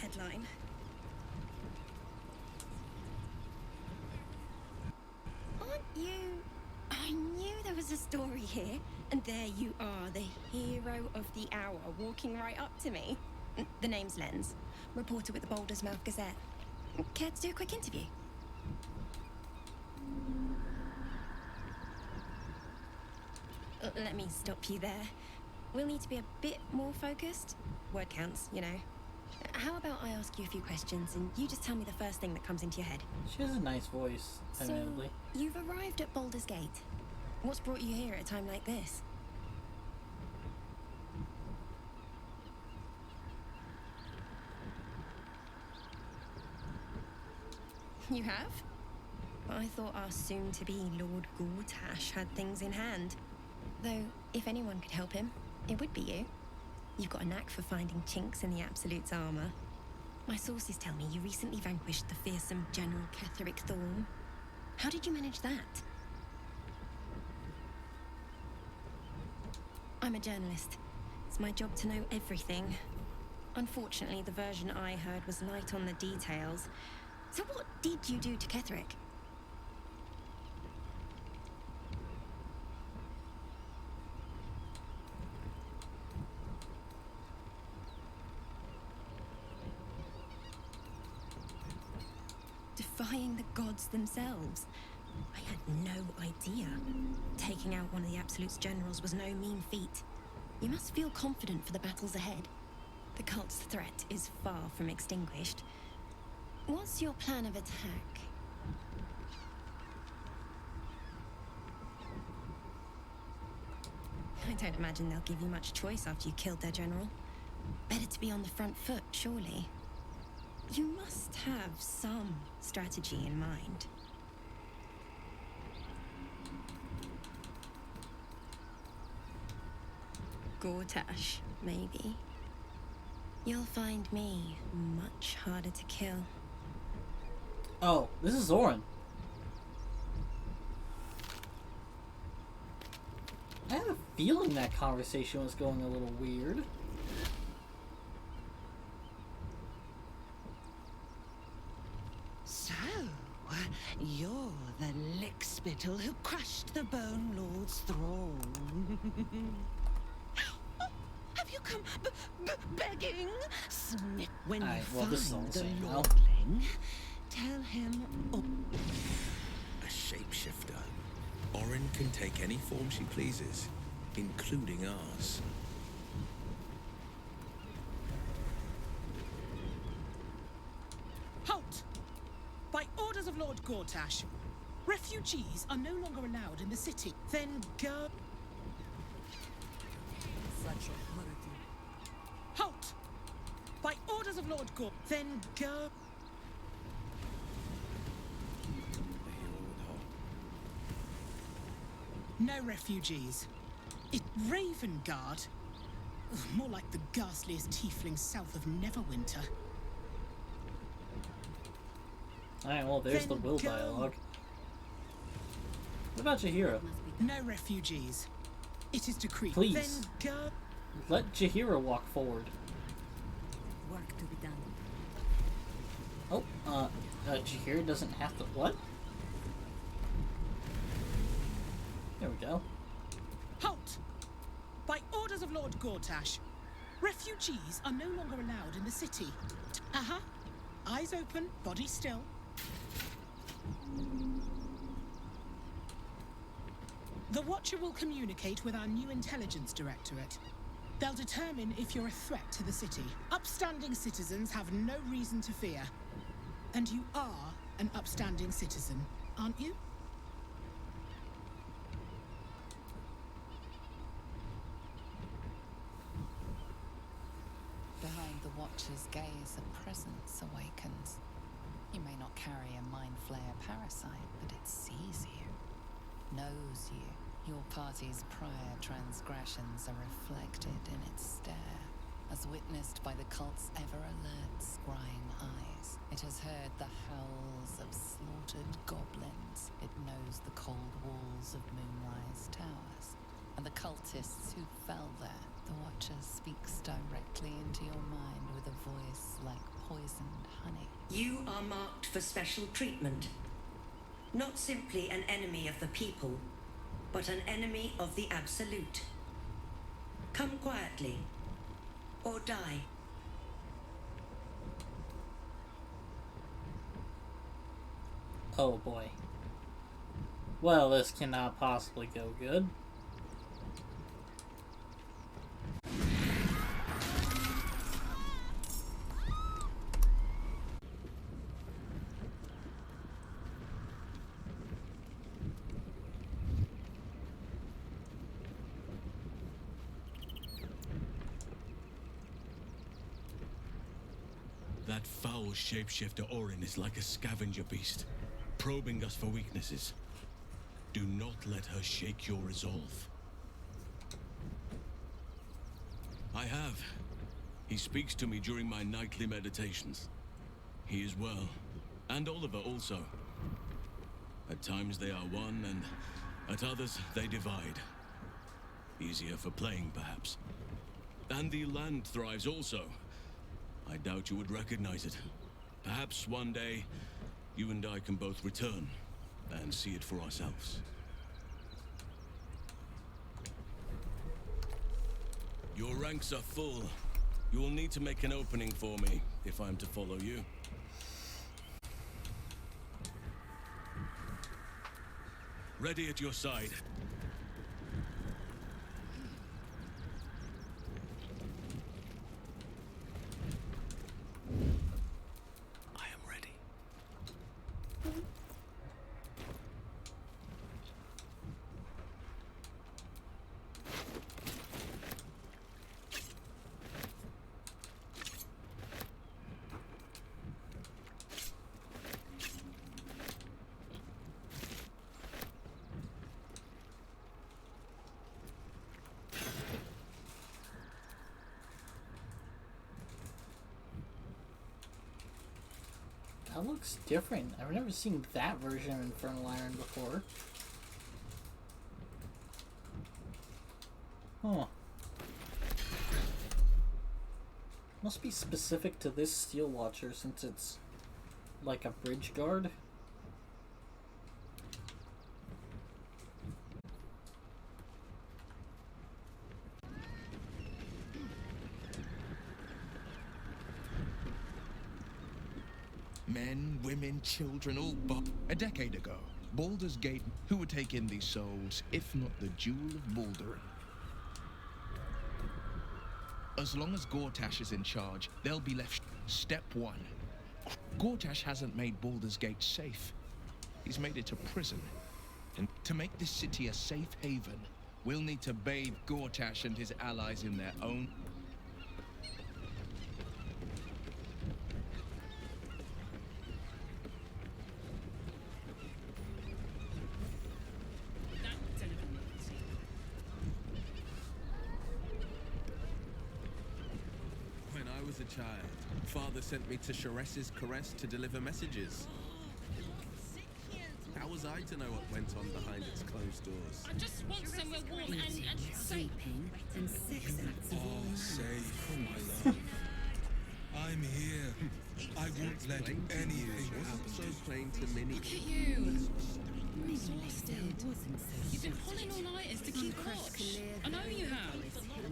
headline. Aren't you... I knew there was a story here. And there you are, the hero of the hour, walking right up to me. The name's Lens, reporter with the Boulder's Mouth Gazette. Care to do a quick interview? Let me stop you there. We'll need to be a bit more focused. Word counts, you know. How about I ask you a few questions and you just tell me the first thing that comes into your head? She has a nice voice, admittedly. So, you've arrived at Boulder's Gate. What's brought you here at a time like this? You have? I thought our soon-to-be Lord Gortash had things in hand. Though, if anyone could help him, it would be you. You've got a knack for finding chinks in the Absolute's armor. My sources tell me you recently vanquished the fearsome General Ketheric Thorn. How did you manage that? I'm a journalist. It's my job to know everything. Unfortunately, the version I heard was light on the details. So what did you do to Ketheric? Defying the gods themselves. I had no idea. Taking out one of the Absolute's generals was no mean feat. You must feel confident for the battles ahead. The cult's threat is far from extinguished. What's your plan of attack? I don't imagine they'll give you much choice after you killed their general. Better to be on the front foot, surely. You must have some strategy in mind. Gortash, maybe. You'll find me much harder to kill. Oh, this is Zoran. I have a feeling that conversation was going a little weird. So, you're the lickspittle who crushed the Bone Lord's throne. Have you come begging? Snip when you find the lordling. Tell him... A shapeshifter. Orin can take any form she pleases, including ours. Halt! By orders of Lord Gortash, refugees are no longer allowed in the city. Then go... Such authority. Halt! By orders of Lord Gor... Then go... No refugees. It Ravengard? Ugh, more like the ghastliest tiefling south of Neverwinter. Alright, well, there's Then the will go. dialogue. What about Jaheira? No refugees. It is decreed. Please. Then go... Let Jaheira walk forward. Work to be done. Oh, Jaheira doesn't have to... What? There we go. Halt! By orders of Lord Gortash, refugees are no longer allowed in the city. Uh-huh. Eyes open, body still. The Watcher will communicate with our new intelligence directorate. They'll determine if you're a threat to the city. Upstanding citizens have no reason to fear. And you are an upstanding citizen, aren't you? Behind the Watcher's gaze, a presence awakens. You may not carry a mind flayer parasite, but it sees you, knows you. Your party's prior transgressions are reflected in its stare, as witnessed by the cult's ever-alert, scrying eyes. It has heard the howls of slaughtered goblins. It knows the cold walls of Moonrise Towers, and the cultists who fell there. The Watcher speaks directly into your mind with a voice like poison You are marked for special treatment. Not simply an enemy of the people, but an enemy of the Absolute. Come quietly, or die. Oh boy. Well, this cannot possibly go good. That foul shapeshifter Orin is like a scavenger beast, probing us for weaknesses. Do not let her shake your resolve. I have. He speaks to me during my nightly meditations. He is well, and Oliver also. At times they are one, and at others they divide. Easier for playing, perhaps. And the land thrives also. I doubt you would recognize it. Perhaps one day, you and I can both return and see it for ourselves. Your ranks are full. You will need to make an opening for me if I'm to follow you. Ready at your side. I am ready. That looks different. I've never seen that version of Infernal Iron before. Huh. Must be specific to this Steel Watcher since it's like a bridge guard. Men, women, children, all but a decade ago, Baldur's Gate, who would take in these souls, if not the Jewel of Baldurin? As long as Gortash is in charge, they'll be left. Step 1. Gortash hasn't made Baldur's Gate safe. He's made it a prison. And to make this city a safe haven, we'll need to bathe Gortash and his allies in their own... As a child, Father sent me to Sharess's Caress to deliver messages. How was I to know what went on behind its closed doors? I just want somewhere warm and safe. And 6 acts of Oh, safe, my love. I'm here. I won't let anything happen. So plain to Minnie. Look at you. exhausted. You've been pulling all-nighters to keep watch. I know you have.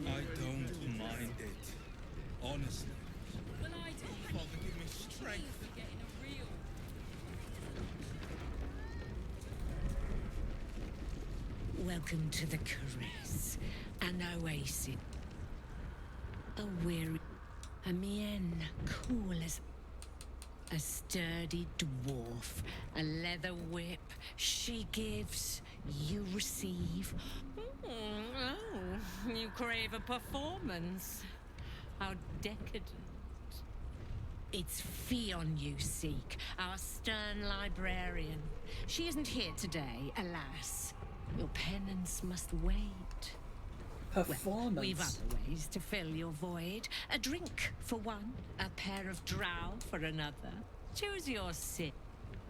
I don't mind it. Honestly. Well, I do. Father, give me strength. You're getting a real... Welcome to the Caress, an oasis. A weary, a mien cool as a sturdy dwarf, a leather whip. She gives, you receive. Oh, you crave a performance. How decadent. It's Fionn you seek, our stern librarian. She isn't here today, alas. Your penance must wait. Performance. Well, we've other ways to fill your void. A drink for one, a pair of drow for another. Choose your sit.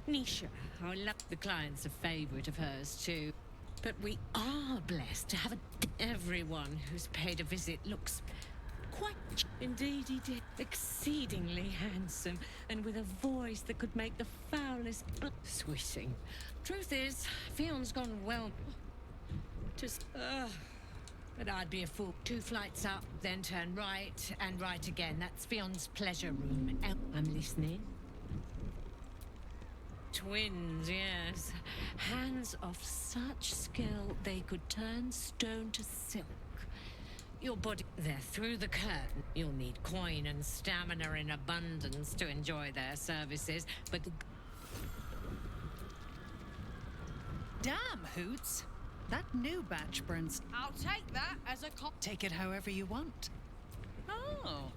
Nisha, I love the client's a favorite of hers too. But we are blessed to have everyone who's paid a visit looks quite... Indeed he did. Exceedingly handsome, and with a voice that could make the foulest swishing. Truth is, Fion's gone well. Just, but I'd be a fool. 2 flights up, then turn right, and right again. That's Fion's pleasure room. I'm listening. Twins, yes. Hands of such skill they could turn stone to silk. Your body, they're through the curtain. You'll need coin and stamina in abundance to enjoy their services, but the... Damn, Hoots! That new batch burns. I'll take that as a Take it however you want. Oh.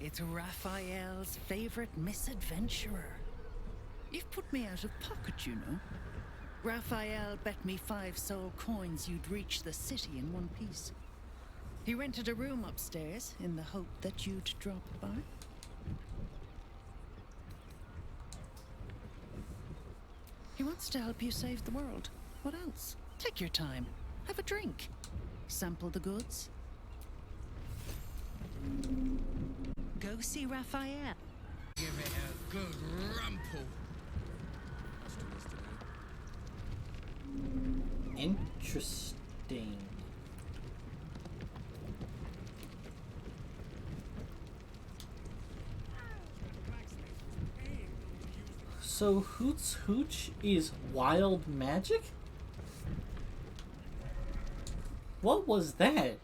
It's Raphael's favorite misadventurer. You've put me out of pocket, you know. Raphael bet me 5 soul coins you'd reach the city in one piece. He rented a room upstairs in the hope that you'd drop by. He wants to help you save the world. What else? Take your time. Have a drink. Sample the goods. Go see Raphael. Give it a good rumple. Interesting. So Hoots Hooch is wild magic? What was that?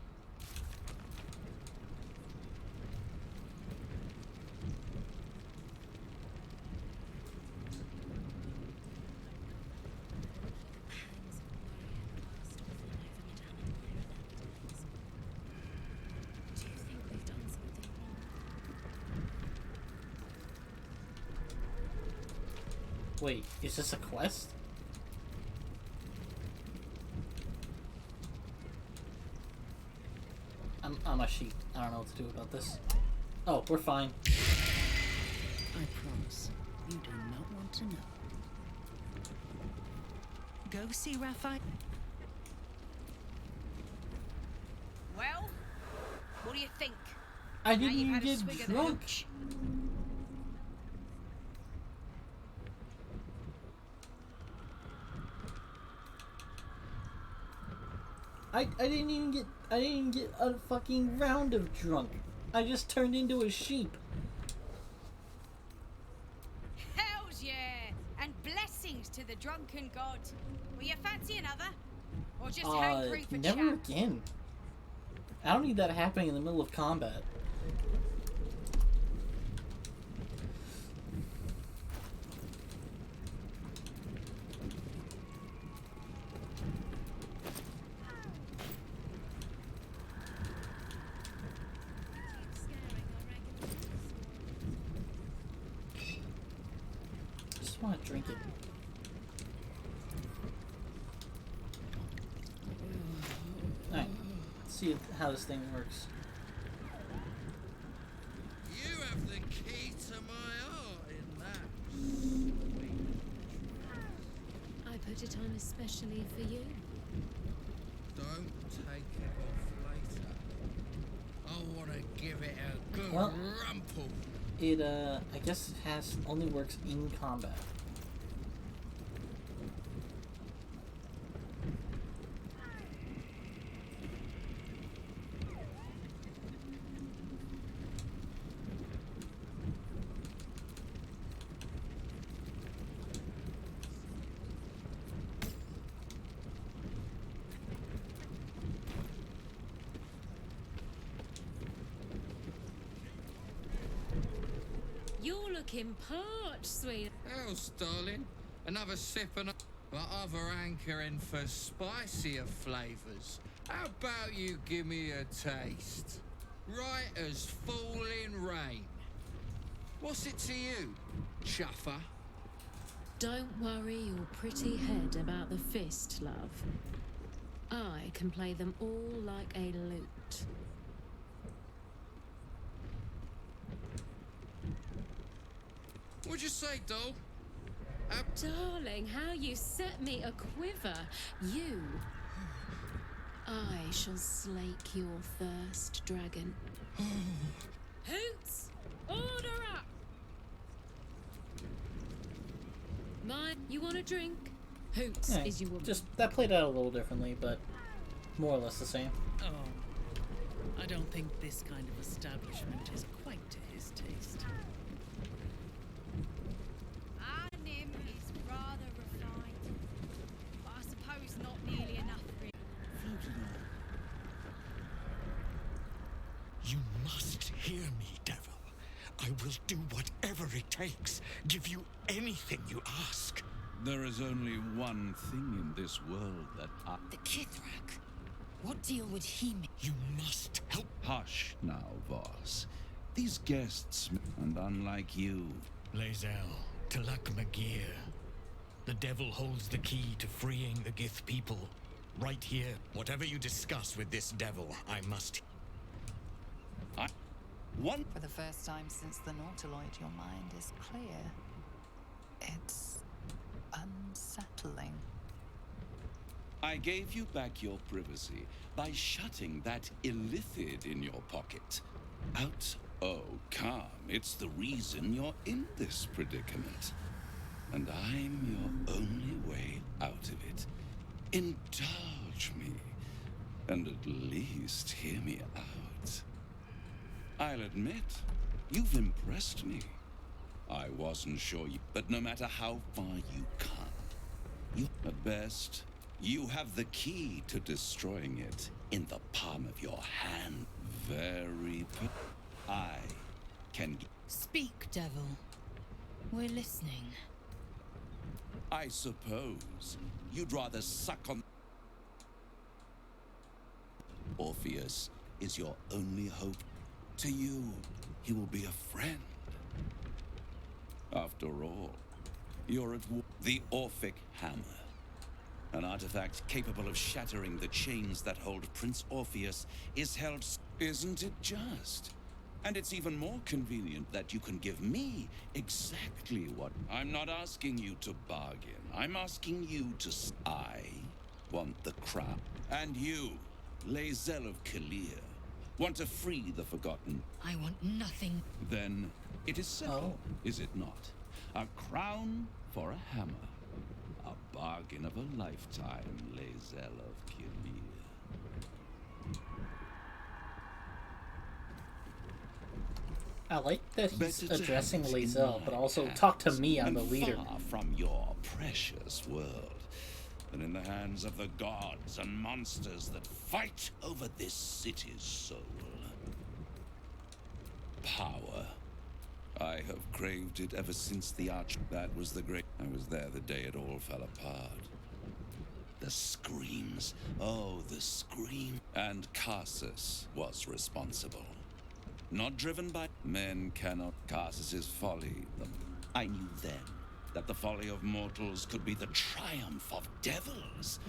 Wait, is this a quest? I'm a sheep. I don't know what to do about this. Oh, we're fine. I promise, you do not want to know. Go see Raphael. Well, what do you think? I didn't even get drunk. I didn't even get a fucking round of drunk. I just turned into a sheep. Hells yeah! And blessings to the drunken god. Will you fancy another? Or just hankering for never chat? again. I don't need that happening in the middle of combat. I want to drink it. Alright, let's see how this thing works. You have the key to my heart in that. I put it on especially for you. Don't take it off later. I want to give it a good rumple. It, I guess it only works in combat. You're looking parched, sweet. How's, darling? Another sip and but other hankering for spicier flavours. How about you give me a taste? Right as falling rain. What's it to you, chuffer? Don't worry your pretty head about the fist, love. I can play them all like a lute. What'd you say, doll? Darling, how you set me a quiver. You. I shall slake your thirst, dragon. Hoots! Order up! Mine, you want a drink? Hoots Yeah, is your woman. just that played out a little differently, but more or less the same. Oh, I don't think this kind of establishment is quite to his taste. Our Nim is rather refined, but I suppose not nearly enough for him. You must hear me, devil. I will do whatever it takes. Give you anything you ask. There is only one thing in this world that I... The Kithrak. What deal would he make? You must help. Hush now, Voss. These guests, and unlike you... Lae'zel, Talak Magir. The devil holds the key to freeing the Gith people. Right here. Whatever you discuss with this devil, I must... For the first time since the Nautiloid, your mind is clear. It's unsettling. I gave you back your privacy by shutting that illithid in your pocket. Out. Oh, calm. It's the reason you're in this predicament. And I'm your only way out of it. Indulge me. And at least hear me out. I'll admit, you've impressed me. I wasn't sure you... But no matter how far you come, at best, you have the key to destroying it in the palm of your hand. I can... Speak, devil. We're listening. I suppose you'd rather suck on... Orpheus is your only hope. To you, he will be a friend. After all, you're at war. The Orphic Hammer. An artifact capable of shattering the chains that hold Prince Orpheus is held... Isn't it just? And it's even more convenient that you can give me exactly what... I'm not asking you to bargain. I'm asking you to... I want the crown. And you, Lae'zel of Kalir, want to free the Forgotten. I want nothing. Then it is settled, is it not? A crown for a hammer. A bargain of a lifetime, Lae'zel of Kalir. I like that he's addressing Lae'zel, but also talk to me, I'm the leader. Far from your precious world, and in the hands of the gods and monsters that fight over this city's soul. Power. I have craved it ever since the arch. That was the great... I was there the day it all fell apart. The screams. Oh, the scream. And Karsus was responsible. Not driven by... Men cannot... Karsus's folly. I knew then that the folly of mortals could be the triumph of devils,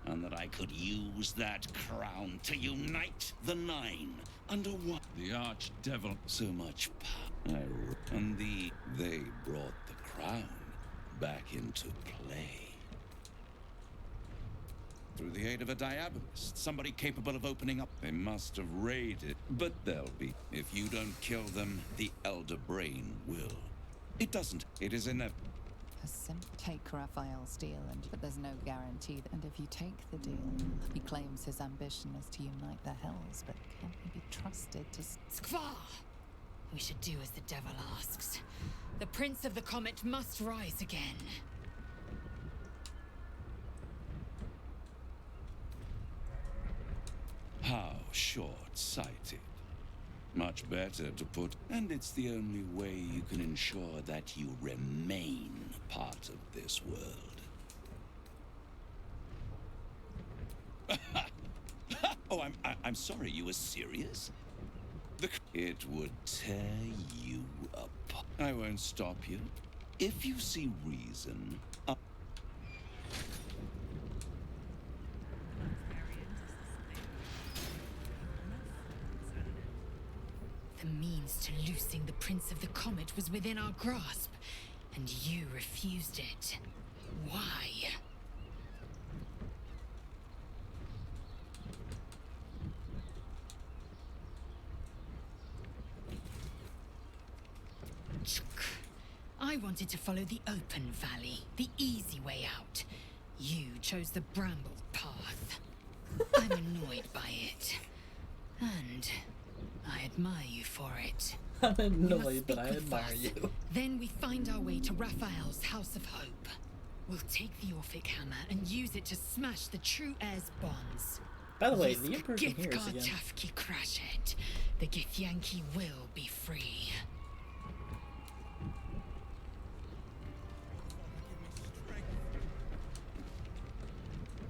and that I could use that crown to unite the Nine under one. The Archdevil, so much power, and they brought the crown back into play. Through the aid of a diabolist, somebody capable of opening up. They must have raided, but they'll be. If you don't kill them, the Elder Brain will. It doesn't. It is inevitable. Take Raphael's deal, but there's no guarantee that. And if you take the deal, he claims his ambition is to unite the Hells, but can he be trusted to... Skvar! We should do as the devil asks. The Prince of the Comet must rise again. How short-sighted. Much better to put... And it's the only way you can ensure that you remain part of this world. Oh, I'm sorry, you were serious? It would tear you apart. I won't stop you. If you see reason... The means to loosing the Prince of the Comet was within our grasp, and you refused it. Why? I wanted to follow the open valley, the easy way out. You chose the bramble path. I'm annoyed by it. And I admire you for it. I'm annoyed, but I admire you. Then we find our way to Raphael's House of Hope. We'll take the Orphic hammer and use it to smash the true heir's bonds. By the way, the Emperor's in here again. Tafki Crashet. The Githyanki will be free.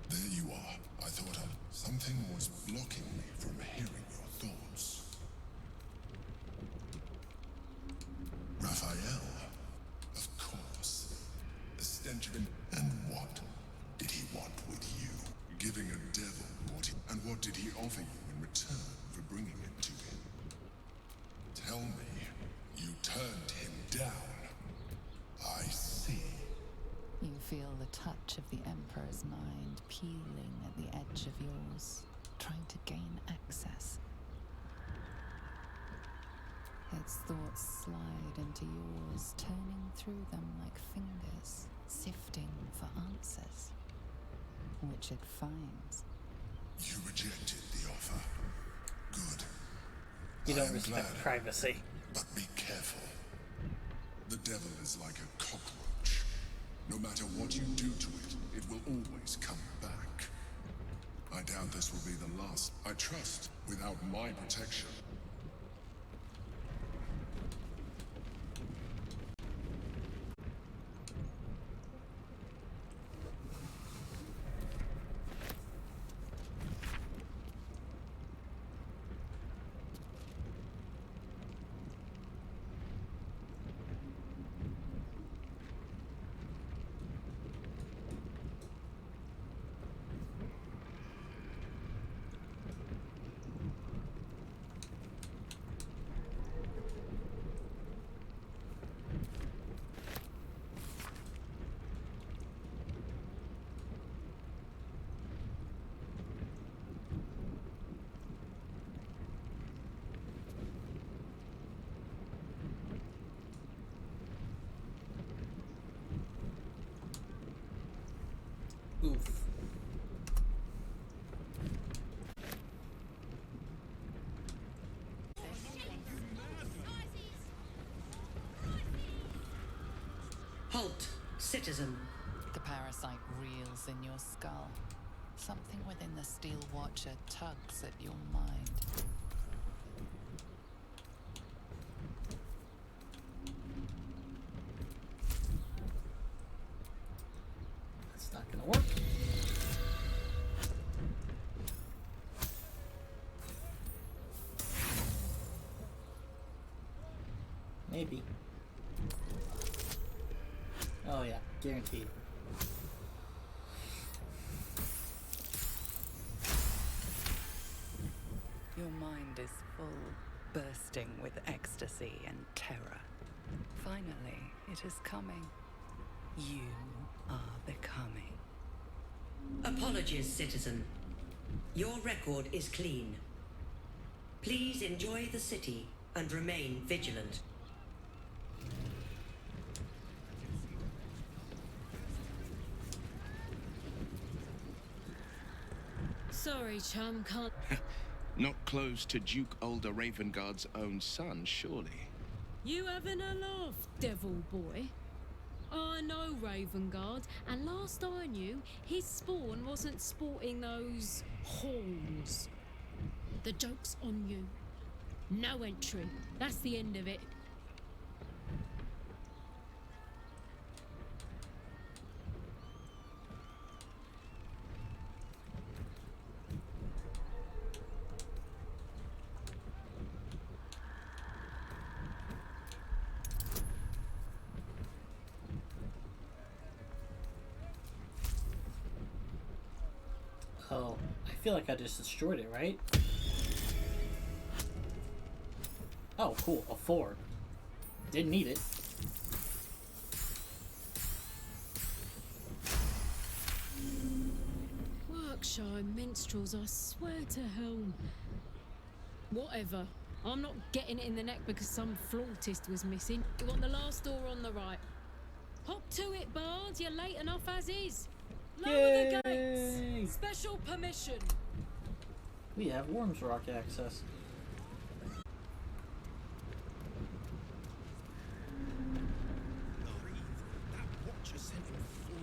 There you are. I thought something was blocking me from hearing your thoughts. Raphael, of course. The stench of him. And what did he want with you? Giving a devil what he... And what did he offer you in return for bringing it to him? Tell me, you turned him down. I see. You feel the touch of the Emperor's mind peeling at the edge of yours, trying to gain access. Its thoughts slide into yours, turning through them like fingers, sifting for answers, which it finds. You rejected the offer. Good. You don't respect privacy. But be careful. The devil is like a cockroach. No matter what you do to it, it will always come back. I doubt this will be the last. I trust without my protection. Oof. Halt, citizen. The parasite reels in your skull. Something within the Steel Watcher tugs at your mind. That's not gonna work. Maybe. Oh yeah, guaranteed. Your mind is full, bursting with ecstasy and terror. Finally, it is coming. You are becoming. Apologies, citizen. Your record is clean. Please enjoy the city and remain vigilant. Sorry, chum, can't... Not close to Duke Ulder Ravengard's own son, surely. You having a laugh, devil boy? I know Ravengard, and last I knew, his spawn wasn't sporting those horns. The joke's on you. No entry. That's the end of it. Oh, I feel like I just destroyed it, right? Oh, cool. A 4. Didn't need it. Workshire minstrels, I swear to hell. Whatever. I'm not getting it in the neck because some flautist was missing. You want the last door on the right. Hop to it, Bards. You're late enough as is. Lower the Yay! gates. Special permission. We have Worms Rock access.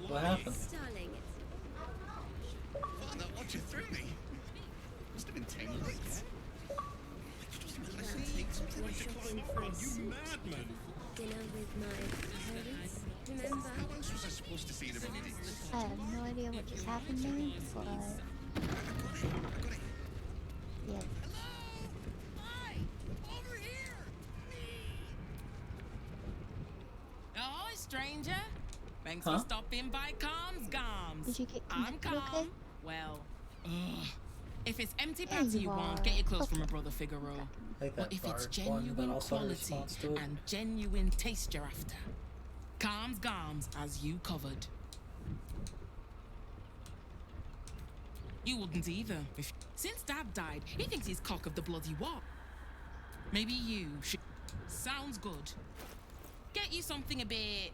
What happened? Darling, Oh, that watcher threw me. Must have been 10 minutes. You madman! dinner with my parents, remember? How else was I supposed to see it if I didn't? I have no idea what just happened there, but yeah. Ahoy, stranger. Thanks Huh? for stopping by Calm's Gums. Did you get I'm connected Calm. okay? Well, if it's empty There patty you you want, are. get your clothes from Okay. a brother Figaro. Like But that if it's bard one, but genuine also a quality response to it. and genuine taste you're after, Calm's Gums has you covered. You wouldn't either. Since Dad died, he thinks he's cock of the bloody what. Maybe you should... Sounds good. Get you something a bit...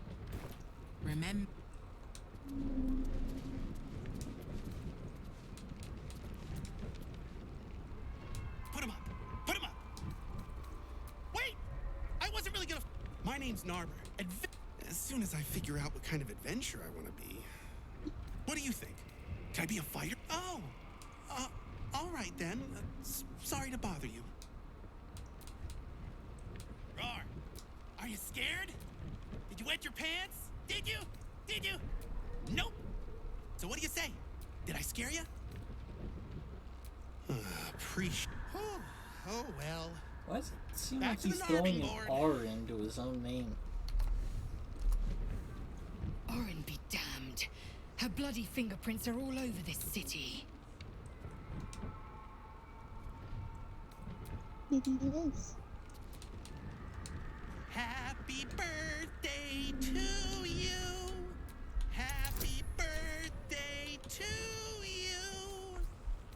Remember... Put him up! Put him up! Wait! I wasn't really gonna... My name's Narber. As soon as I figure out what kind of adventure I want to be... What do you think? Can I be a fighter? Oh! All right then. Sorry to bother you. Roar! Are you scared? Did you wet your pants? Did you? Did you? Nope! So what do you say? Did I scare you? Appreciate... Oh well. Why does it seem Back like to the he's throwing an board. R into his own name? Orin be damned. Her bloody fingerprints are all over this city. Maybe it is. Happy birthday to you. Happy birthday to you.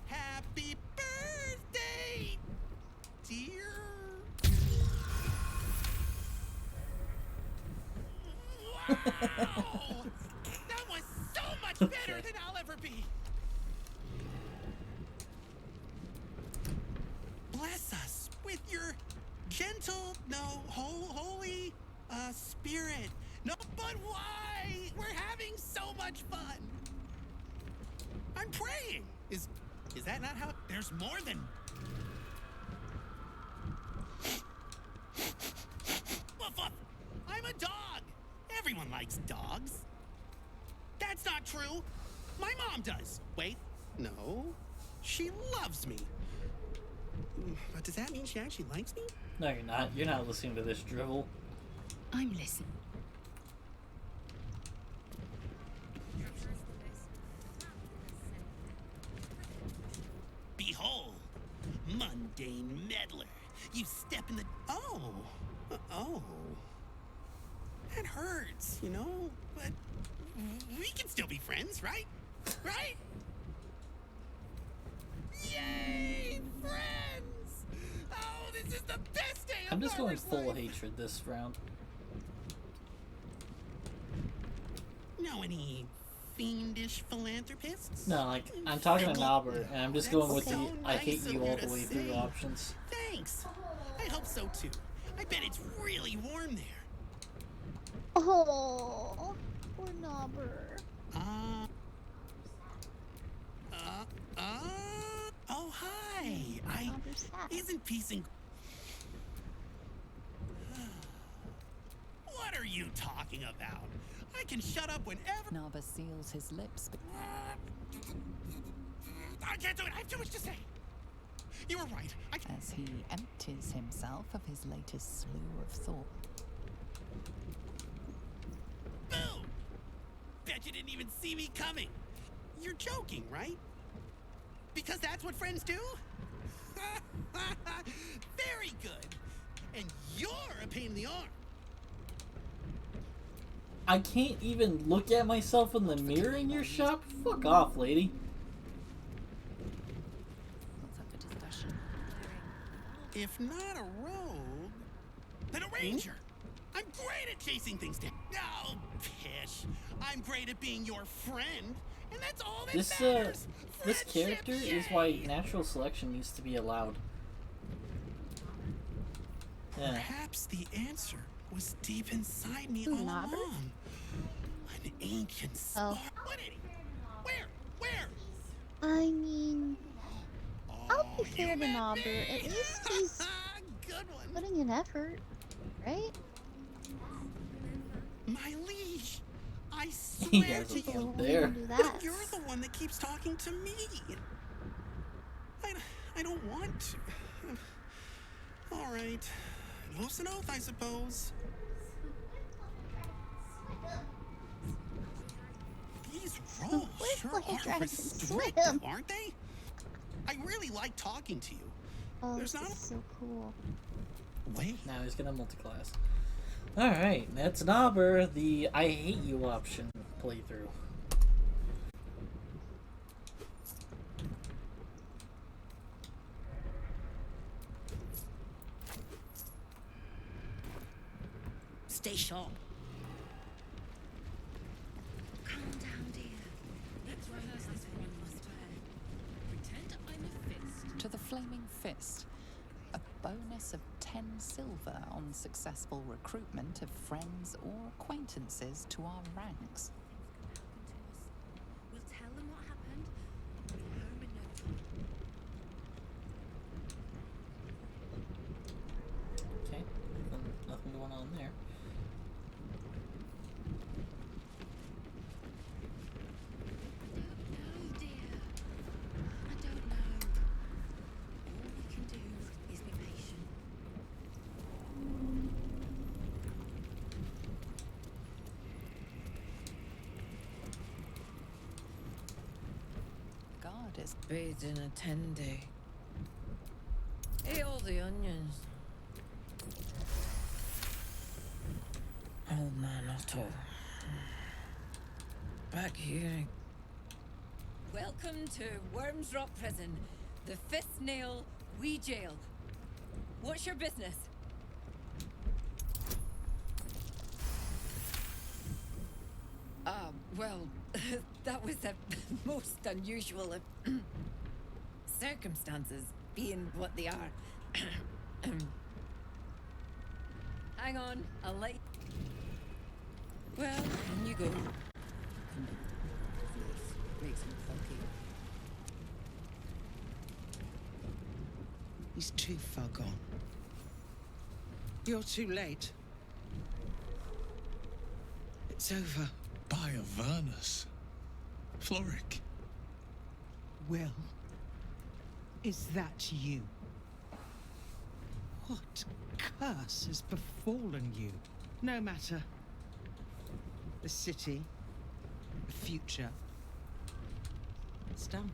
Happy birthday, dear. Wow! That was so much better than I'll ever be. Bless us with your gentle, holy spirit. No, but why? We're having so much fun. I'm praying. Is that not how? There's more than. Woof woof. I'm a dog. Everyone likes dogs. That's not true. My mom does. Wait, no. She loves me. But does that mean she actually likes me? No, you're not. You're not listening to this drivel. I'm listening. Behold, mundane meddler. You step in the... Oh. That hurts, you know? But we can still be friends, right? Right? Yay, friends! Oh, this is the best day of I'm just going Narber's full life. hatred this round. Know any fiendish philanthropists? No, like, I'm talking to Nobber, and I'm just going with the I hate you all the way through options. Thanks. I hope so too. I bet it's really warm there. Oh, poor Knobber. Oh, hi. Isn't peace and... What are you talking about? I can shut up whenever... Narba seals his lips. I can't do it. I have too much to say. You were right. As he empties himself of his latest slew of thought. Boom! Bet you didn't even see me coming. You're joking, right? Because that's what friends do? Very good. And you're a pain in the arm. I can't even look at myself in the mirror in your shop? Fuck off, lady. if not a rogue, then a ranger. I'm great at chasing things down. Oh, pish. I'm great at being your friend, and that's all that matters. This character is why natural selection needs to be allowed. Yeah. Perhaps the answer was deep inside me all along. An ancient spark. What did he? Where? I mean, I'll be fair to Nobber. At least he's putting an effort, right? My liege, I He swear has to a point you, there. Do that. you're the one that keeps talking to me. I don't want to. All right, an oath's an oath, I suppose. These rolls sure are restrictive, aren't they? I really like talking to you. Oh, There's this not is so cool. Wait. Now he's gonna multiclass. Alright, that's Nobber, the I hate you option playthrough. Stay sharp. Calm down, dear. Let's rehearse this one last time. Pretend I'm a fist. To the Flaming Fist, a bonus of 10 silver on successful recruitment of friends or acquaintances to our ranks. We'll tell them what happened. We'll be home in no time. Okay, nothing going on there. No, dear. I don't know. All we can do is be patient. God is Bathed in a tendy. Eat all the onions. Old man Otto. Back here. Welcome to Worms Rock Prison, the fifth nail, we jail. What's your business? Well, that was a most unusual of circumstances, being what they are. Hang on, I'll let you... Well, in you go. Makes him funky. He's too far gone. You're too late. It's over. By Avernus. Floric. Will, is that you? What curse has befallen you? No matter. The city, the future. It's done.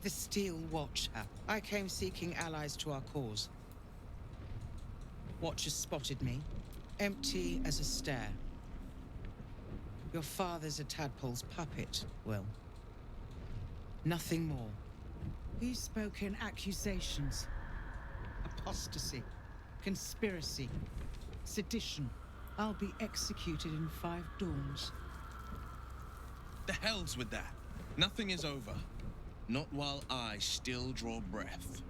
The Steel Watcher. I came seeking allies to our cause. Watchers spotted me, empty as a stare. Your father's a tadpole's puppet, Will. Nothing more. He spoke in accusations. Apostasy, conspiracy, sedition. I'll be executed in 5 dawns. The hell's with that. Nothing is over. Not while I still draw breath.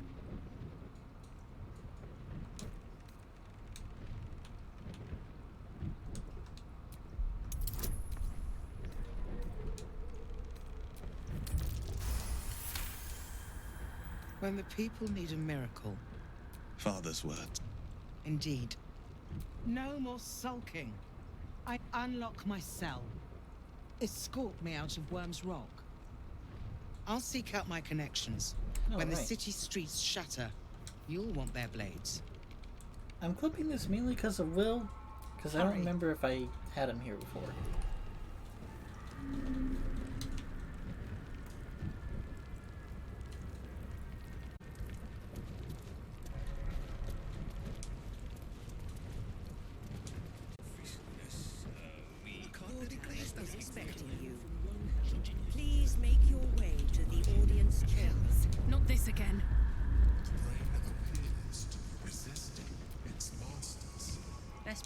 When the people need a miracle. Father's words. Indeed. No more sulking. I unlock my cell. Escort me out of Worm's Rock. I'll seek out my connections. When the city streets shatter, you'll want their blades. I'm clipping this mainly because of Will, because I don't remember if I had him here before. I was expecting you.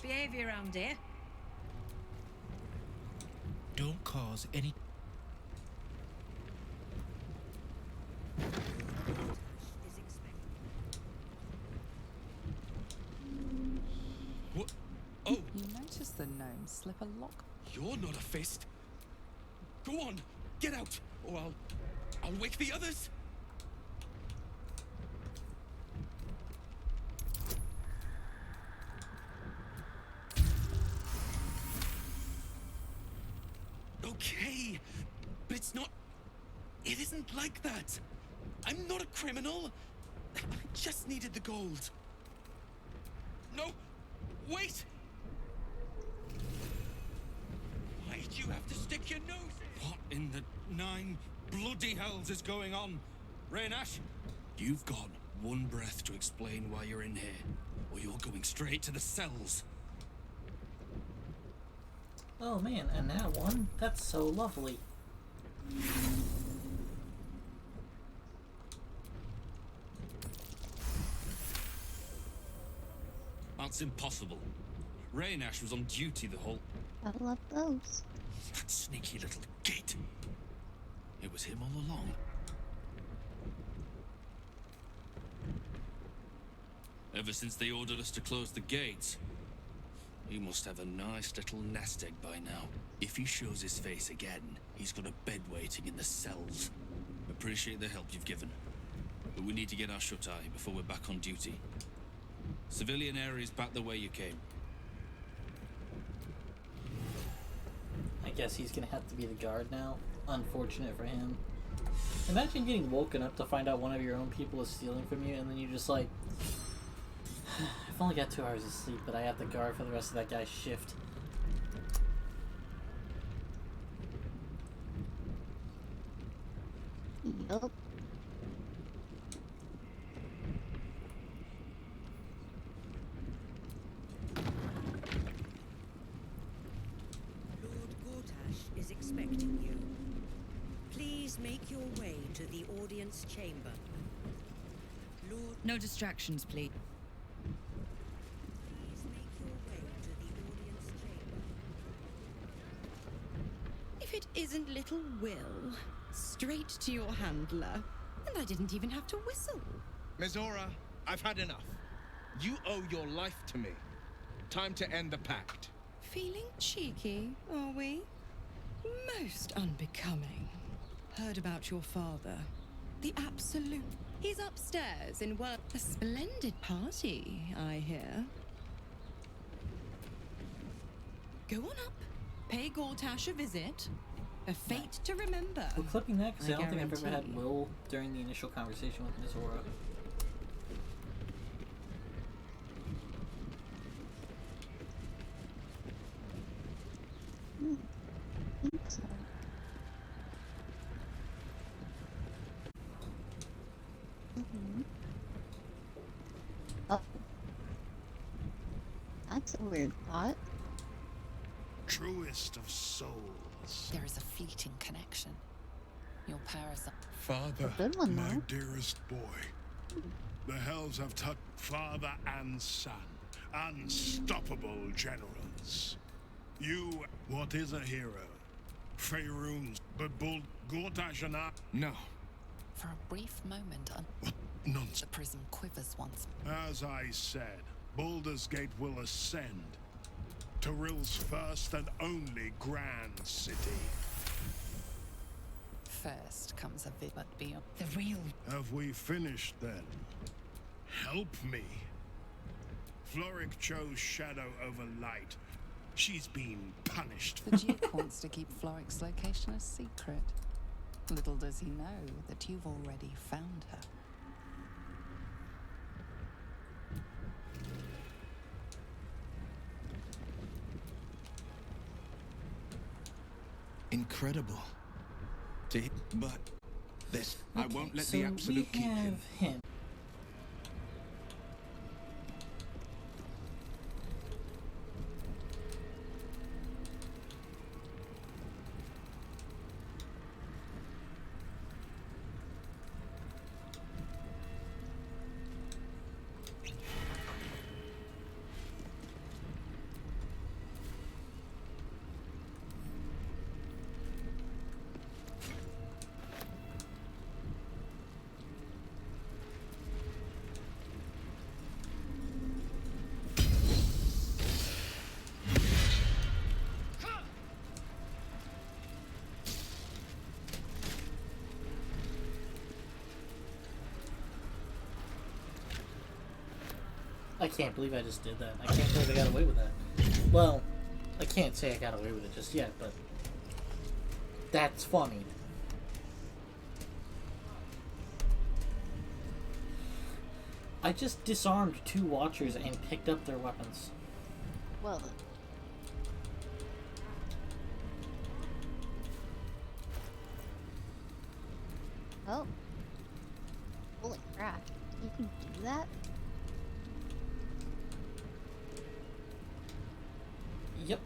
behavior around here. Don't cause any... What? Oh! You notice the gnomes slip a lock. You're not a fist. Go on, get out, or I'll wake the others. Okay, but it's not... It isn't like that. I'm not a criminal. I just needed the gold. No, wait! Why'd you have to stick your nose in? What in the 9 bloody hells is going on? Raynash, you've got one breath to explain why you're in here, or you're going straight to the cells. Oh man, and that one? That's so lovely. That's impossible. Raynash was on duty the whole... I love those. That sneaky little git. It was him all along. Ever since they ordered us to close the gates, he must have a nice little nest egg by now. If he shows his face again, he's got a bed waiting in the cells. Appreciate the help you've given, but we need to get our shut-eye before we're back on duty. Civilian areas back the way you came. I guess he's gonna have to be the guard now. Unfortunate for him. Imagine getting woken up to find out one of your own people is stealing from you, and then you're just like, I've only got 2 hours of sleep, but I have to guard for the rest of that guy's shift. Yup. Lord Gortash is expecting you. Please make your way to the audience chamber. Lord... No distractions, please. Please make your way to the audience chamber. If it isn't little Will, straight to your handler. And I didn't even have to whistle. Mizora, I've had enough. You owe your life to me. Time to end the pact. Feeling cheeky, are we? Most unbecoming. Heard about your father. The Absolute. He's upstairs in work. A splendid party, I hear. Go on up. Pay Gortash a visit. A fate to remember. We're clipping that because I don't think I've ever had guarantee. Will during the initial conversation with Miss Aura. I think so. Oh. That's a weird thought. Truest of souls. There is a fleeting connection. Your parasite. Father, Good one, my though. dearest boy. The hells have touched father and son. Unstoppable generals. You, what is a hero? Faerun's, but Gortash and I... No. For a brief moment, What nonsense. the prism quivers once. As I said, Baldur's Gate will ascend. Tyrill's first and only grand city. First comes a bit, but beyond. The real... Have we finished then? Help me. Floric chose shadow over light. She's been punished. The Duke wants to keep Floric's location a secret. Little does he know that you've already found her. Incredible. But this, I won't let so the Absolute we keep him. have him. I can't believe I just did that. I can't believe I got away with that. Well, I can't say I got away with it just yet, but that's funny. I just disarmed 2 Watchers and picked up their weapons. Well then. Oh. Holy crap. You can do that? Yep.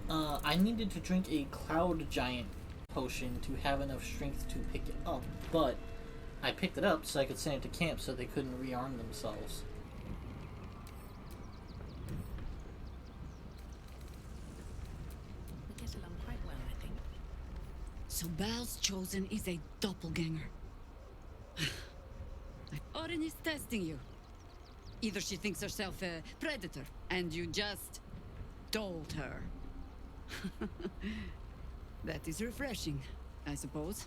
I needed to drink a Cloud Giant potion to have enough strength to pick it up, but I picked it up so I could send it to camp so they couldn't rearm themselves. We get along quite well, I think. So Bal's chosen is a doppelganger. Orin is testing you. Either she thinks herself a predator, and you just told her. That is refreshing, I suppose.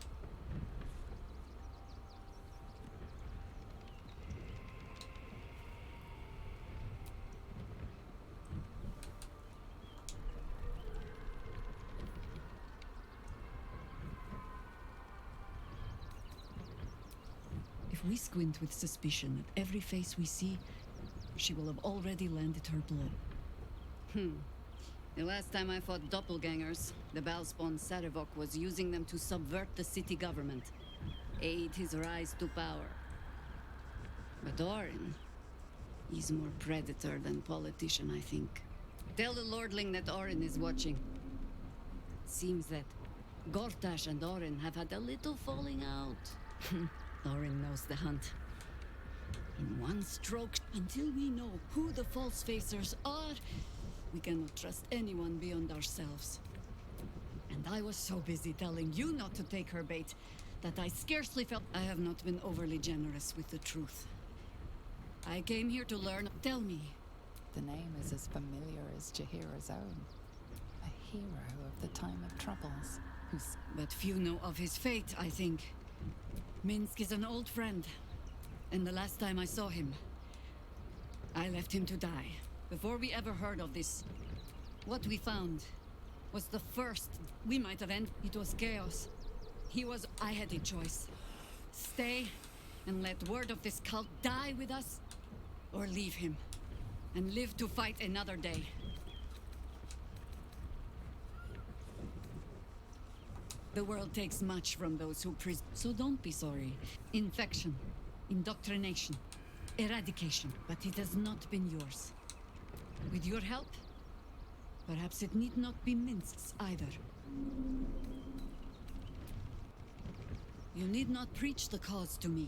If we squint with suspicion at every face we see, she will have already landed her blow. The last time I fought doppelgangers, the Balspawn Sarevok was using them to subvert the city government, aid his rise to power. But Orin, he's more predator than politician, I think. Tell the Lordling that Orin is watching. Seems that Gortash and Orin have had a little falling out. Orin knows the hunt. In one stroke, until we know who the false facers are, we cannot trust anyone beyond ourselves. And I was so busy telling you not to take her bait that I scarcely felt I have not been overly generous with the truth. I came here to learn. Tell me. The name is as familiar as Jahira's own. A hero of the time of troubles. But few know of his fate, I think. Minsk is an old friend. And the last time I saw him, I left him to die. Before we ever heard of this, what we found was the first we might have ended. It was chaos. I had a choice. Stay and let word of this cult die with us, or leave him and live to fight another day. The world takes much from those who so don't be sorry. Infection, indoctrination, eradication, but it has not been yours. With your help, perhaps it need not be Minsk's either. You need not preach the cause to me.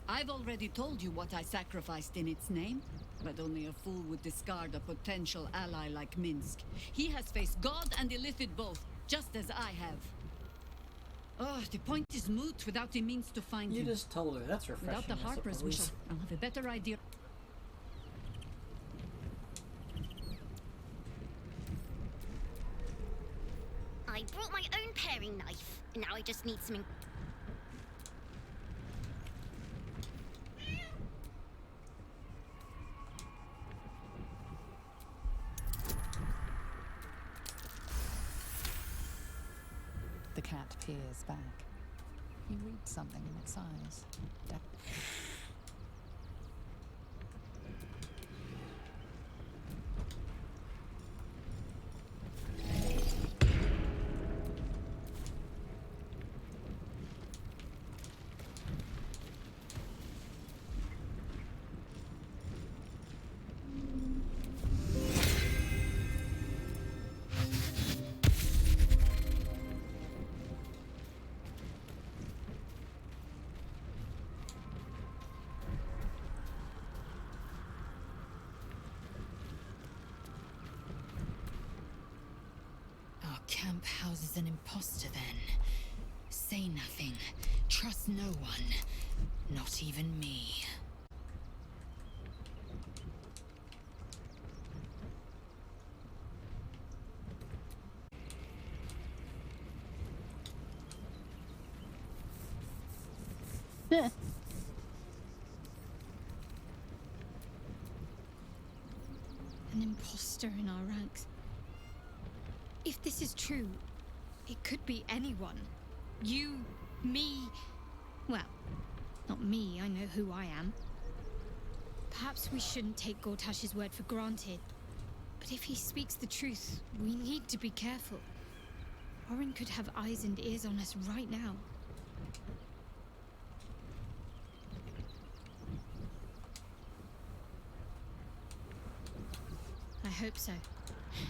I've already told you what I sacrificed in its name, but only a fool would discard a potential ally like Minsk. He has faced God and Illithid both, just as I have. Oh, the point is moot without the means to find him. You just told her. That's refreshing. Without the Harpers, I'll have a better idea. I brought my own paring knife, and now I just need some. The cat peers back. He reads something in its eyes. Camp houses an imposter then. Say nothing. Trust no one. Not even me. an imposter in our ranks. If this is true, it could be anyone. You, me... Well, not me, I know who I am. Perhaps we shouldn't take Gortash's word for granted. But if he speaks the truth, we need to be careful. Orin could have eyes and ears on us right now. I hope so.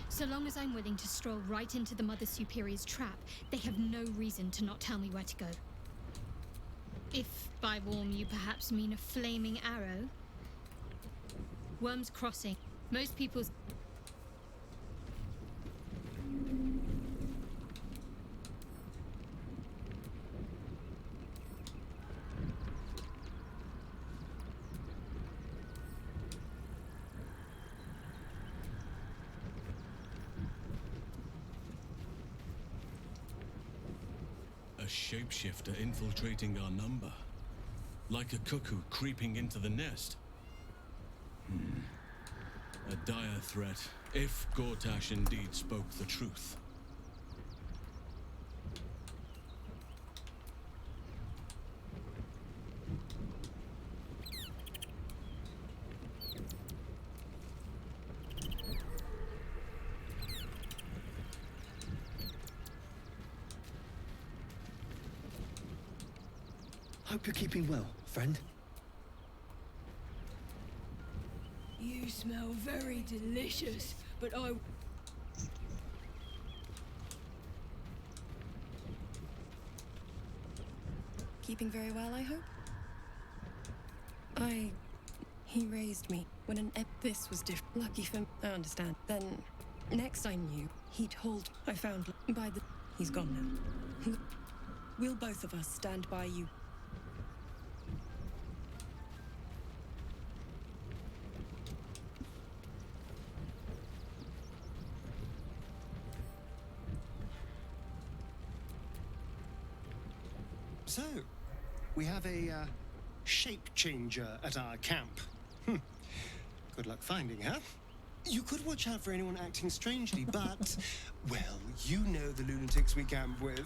So long as I'm willing to stroll right into the Mother Superior's trap, they have no reason to not tell me where to go. If by warm you perhaps mean a flaming arrow. Worm's Crossing. Most people's... A shapeshifter infiltrating our number. Like a cuckoo creeping into the nest. A dire threat, if Gortash indeed spoke the truth. Hope you're keeping well, friend. You smell very delicious, but I... Keeping very well, I hope? He raised me when this was different. Lucky for... I understand. Then, next I knew, he told... I found... By the... He's gone now. We'll both of us stand by you. So, we have a shape changer at our camp. Good luck finding her. You could watch out for anyone acting strangely, but, well, you know the lunatics we camp with.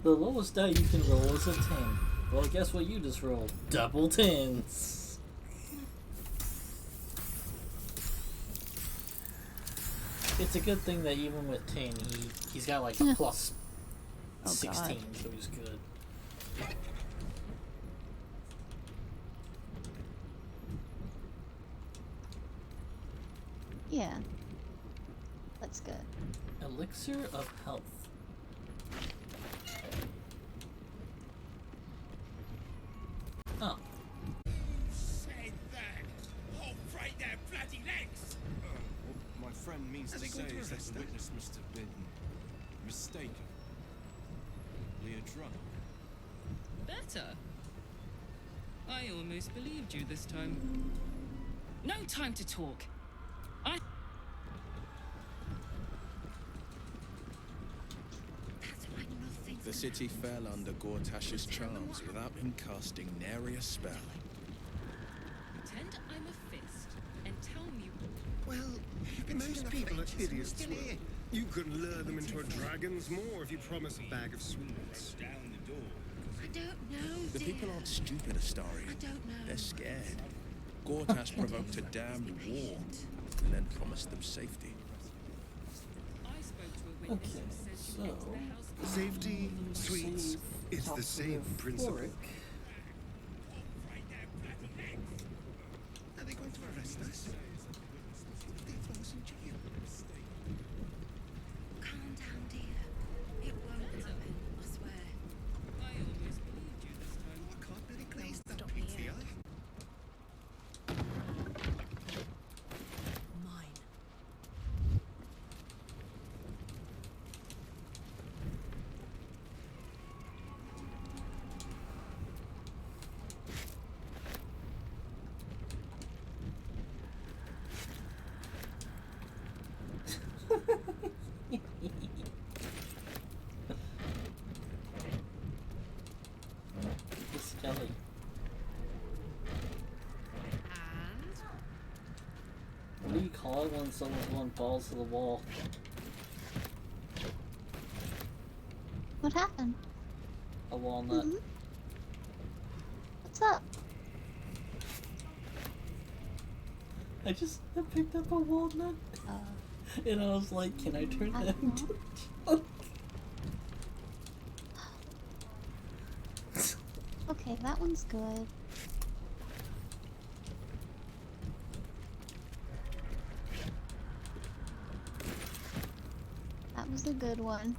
The lowest die you can roll is a 10. Well, guess what you just rolled? Double 10s. It's a good thing that even with 10, he's got like a plus 16, so he's good. Yeah. That's good. Elixir of Health. Oh. Say that! Hold right their bloody legs! What my friend means to say is that the witness must have been mistaken. Leah drunk. Better. I almost believed you this time. No time to talk. The city fell under Gortash's charms without him casting nary a spell. Pretend I'm a fist and tell me. Well, most people are idiots. You can lure them into a dragon's maw if you promise a bag of sweets. I don't know, The dear. people aren't stupid, Astari. I don't know. They're scared. Gortash provoked a damned war and then promised them safety. I spoke to a witness who said you went to the house. Safety, sweets, it's the same principle. Are they going to arrest us? They throw us in jail. Calm down, dear. It won't happen, I swear. I almost believed you this time. I can't really close that pizza. felt when someone went balls to the wall. What happened? A walnut. What's up? I picked up a walnut. And I was like, can I turn that into a joke? Okay, that one's good. That was a good one.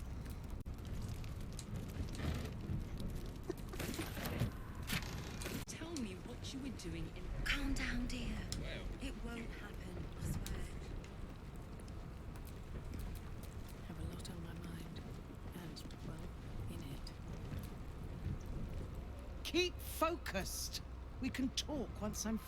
Tell me what you were doing in. Calm down, dear. It won't happen, I swear. Have a lot on my mind. And, well, in it. Keep focused. We can talk once I'm.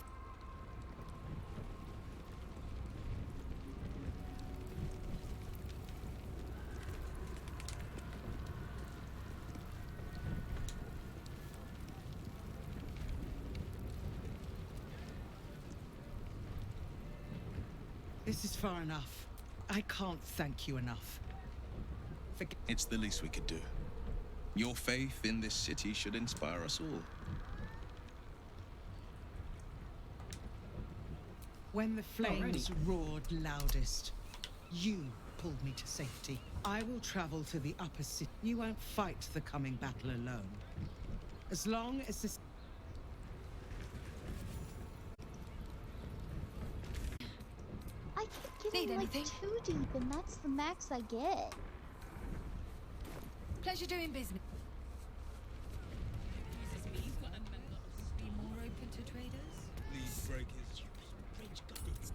This is far enough. I can't thank you enough. It's the least we could do. Your faith in this city should inspire us all. When the flames roared loudest, you pulled me to safety. I will travel to the upper city. You won't fight the coming battle alone. As long as this... I keep getting like 2 deep, and that's the max I get. Pleasure doing business. Be more open to traders? These breakers. Bridge gods.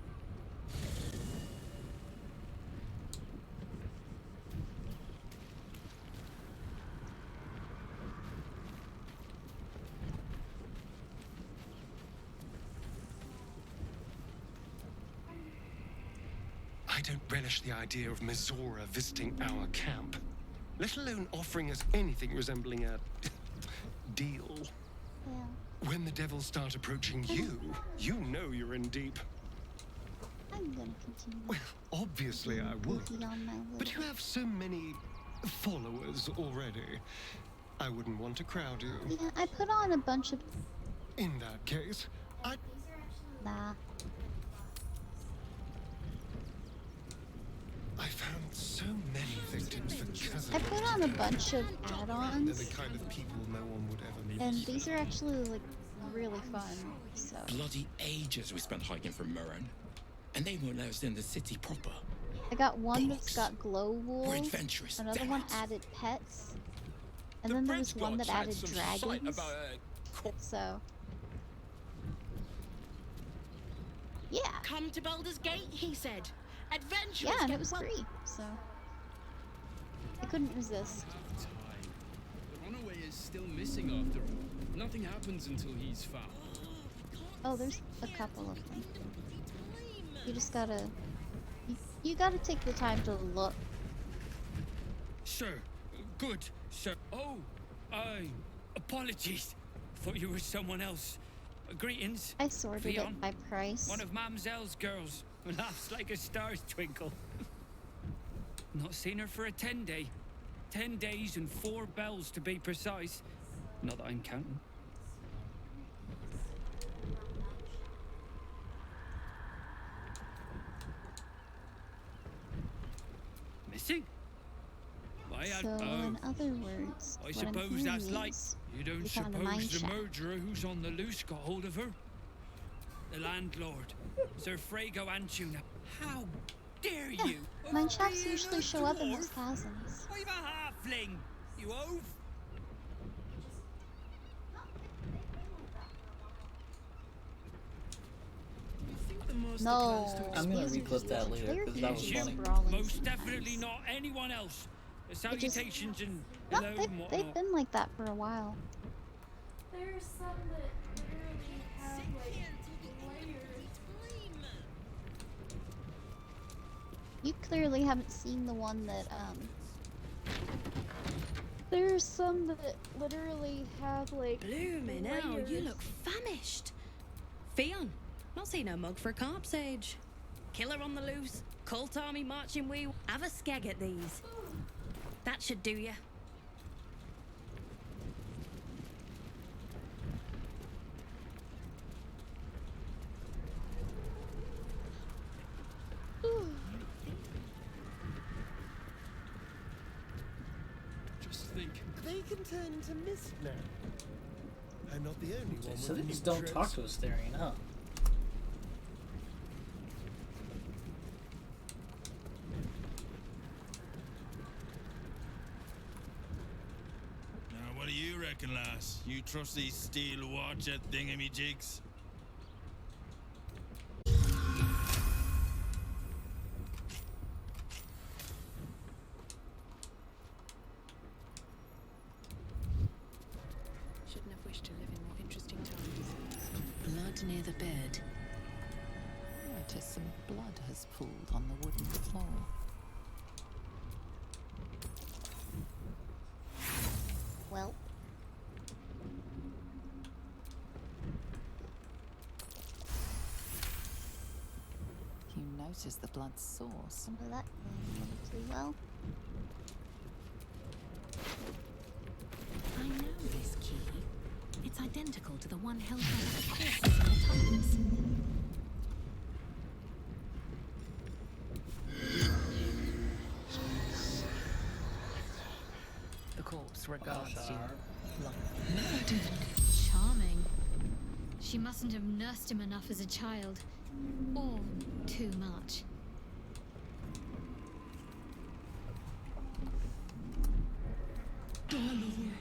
I don't relish the idea of Mizora visiting our camp, let alone offering us anything resembling a deal. Yeah. When the devils start approaching you, you know you're in deep. I'm gonna continue. Well, obviously I would. On my But you have so many followers already. I wouldn't want to crowd you. Yeah, I put on a bunch of... In that case, Nah. I found so many victims for cousin. I put on a bunch of They're add-ons, the kind of people no one would ever meet. and these are actually, like, really fun, so... Bloody ages we spent hiking from Murren, and they won't let us in the city proper. I got one that's got glow wool, We're adventurous, another damn one it. added pets, and then there was one that added dragons, so... Yeah. Come to Baldur's Gate, he said. Adventurous. Yeah, and get it was well- free, so... I couldn't resist. The runaway is still missing after all. Nothing happens until he's found. Oh, there's a couple of them. You just gotta... You gotta take the time to look. Sir, good, sir. Oh, apologies. Thought you were someone else. Greetings. I sorted Fion, it by price. one of Mamselle's girls. Laughs like a star's twinkle. Not seen her for a 10-day. 10 days and 4 bells to be precise. Not that I'm counting. Missing? Why, So, in other words, I what I'm suppose hearing that's like. is You don't we found a mine suppose the shaft. murderer who's on the loose got hold of her? The landlord, Sir Frago Antuna. How dare you? Mine shafts usually show up in those chasms. I'm a halfling, you oaf! No, I'm gonna these are reclip that later they're because that was huge funny. brawling Most definitely sometimes. not anyone else. The It just- salutations and No, hello and they've whatnot. been like that for a while. There's some that literally have like layers. You clearly haven't seen the one that, There's some that literally have, like, Blooming hell, you layers. look famished. Fion, not seen a mug for a carp sage. Killer on the loose, cult army marching we. Have a skeg at these. That should do ya. Just think. They can turn into mist now. I'm not the only one. So they with just new don't talk to Astarion, huh? Now, what do you reckon, lass? You trust these steel watcher thingamajigs? Shouldn't have wished to live in more interesting times. Blood near the bed. Notice some blood has pooled on the wooden floor. Well. You notice the blood source. Remember that too well. I know this key. It's identical to the one held by the corpse in the tunnels. The corpse regards you. Murdered. Charming. She mustn't have nursed him enough as a child. Or too much. Darling.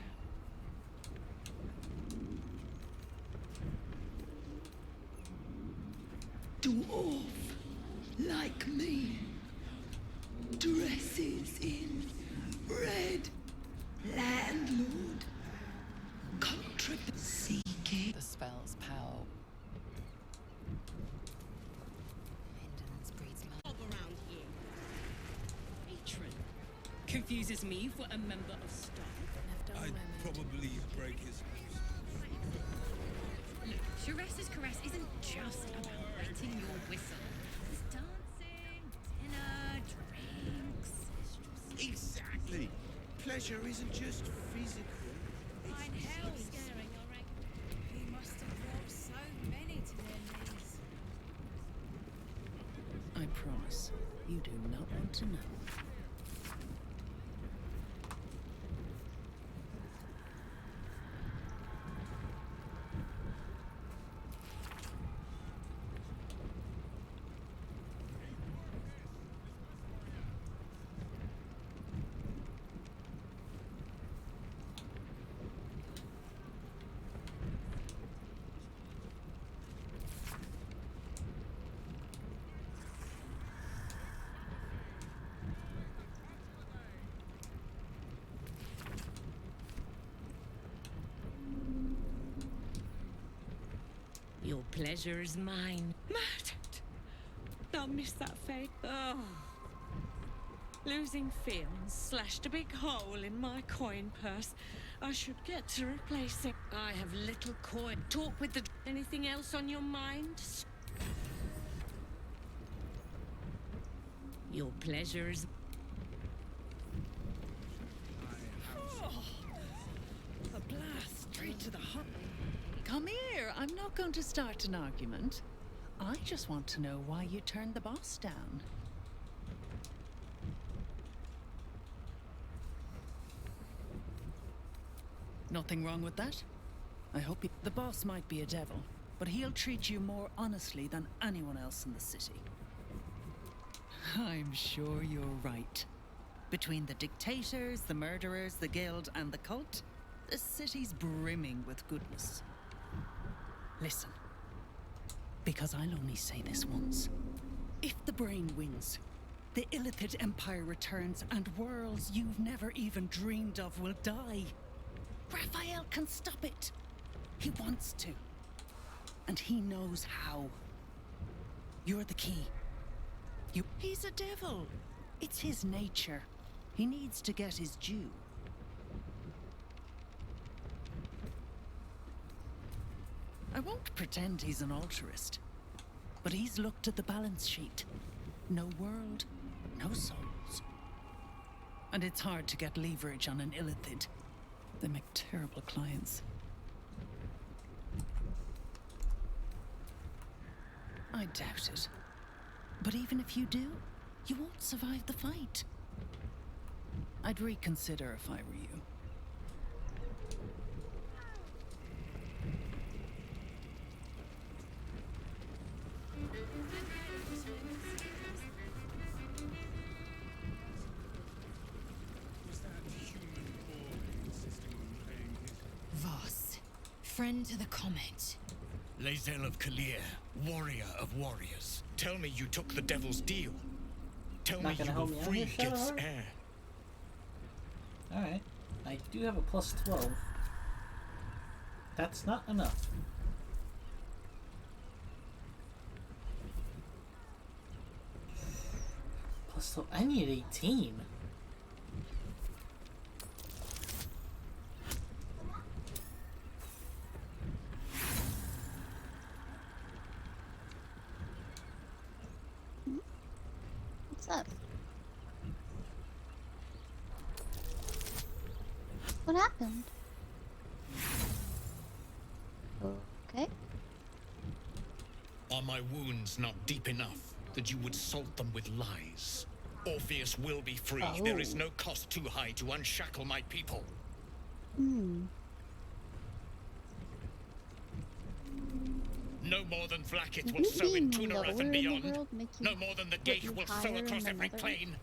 Dwarf, like me, dresses in red. Landlord, seeking. The spell's power. Around here. Patron. Confuses me for a member of staff. I'd probably break his Look, Sharessa's caress isn't just about wetting your whistle. There's dancing, dinner, drinks. Exactly. Pleasure isn't just physical. Fine hell scaring your egg. He must have brought so many to their knees. I promise, you do not want to know. Your pleasure is mine. Murdered! I'll miss that face. Oh. Losing feelings slashed a big hole in my coin purse. I should get to replace it. I have little coin. Talk with the... Anything else on your mind? Your pleasure is... Oh, a blast straight to the heart. Come here. I'm not going to start an argument. I just want to know why you turned the boss down. Nothing wrong with that? I hope the boss might be a devil, but he'll treat you more honestly than anyone else in the city. I'm sure you're right. Between the dictators, the murderers, the guild, and the cult, the city's brimming with goodness. Listen, because I'll only say this once. If the brain wins, the Illithid Empire returns and worlds you've never even dreamed of will die. Raphael can stop it. He wants to. And he knows how. You're the key. He's a devil. It's his nature. He needs to get his due. I won't pretend he's an altruist. But he's looked at the balance sheet. No world, no souls. And it's hard to get leverage on an illithid. They make terrible clients. I doubt it. But even if you do, you won't survive the fight. I'd reconsider if I were you. Voss, friend to the comet. Lae'zel of Kalir, warrior of warriors. Tell me you took the devil's deal. Tell me you will free Gith's heir. Alright. I do have a plus 12. That's not enough. Plus 12. I need 18. What's up? What happened? Okay. Are my wounds not deep enough that you would salt them with lies? Orpheus will be free. Oh. There is no cost too high to unshackle my people. Hmm. No more than Vlaakith Would will you sow be in Tunereth lower and in the beyond. world, make you No more than the put Gate you will higher sow in across the every nether? plain.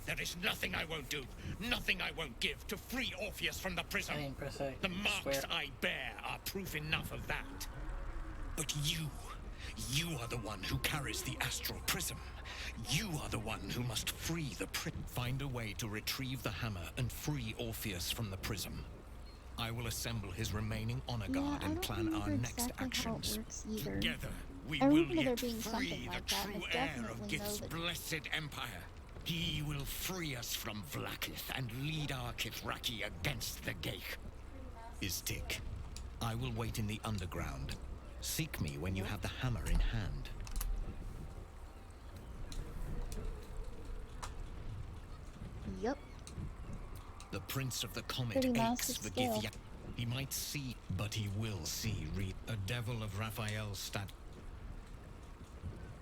There is nothing I won't do, nothing I won't give to free Orpheus from the prison. The marks I bear are proof enough of that. But you are the one who carries the astral prism. You are the one who must free the prism. Find a way to retrieve the hammer and free Orpheus from the prism. I will assemble his remaining honor guard I and don't plan our remember next exactly how it actions. works either. Together, we I will remember there yet being free something the like that, true but heir definitely of know Gith's that- blessed empire. He will free us from Vlaakith and lead our Kithraki against the Gate. Istik, I will wait in the underground. Seek me when you have the hammer in hand. Yup. The Prince of the Comet Pretty aches massive for scale. Githya. He might see, but he will see a devil of Raphael's stat.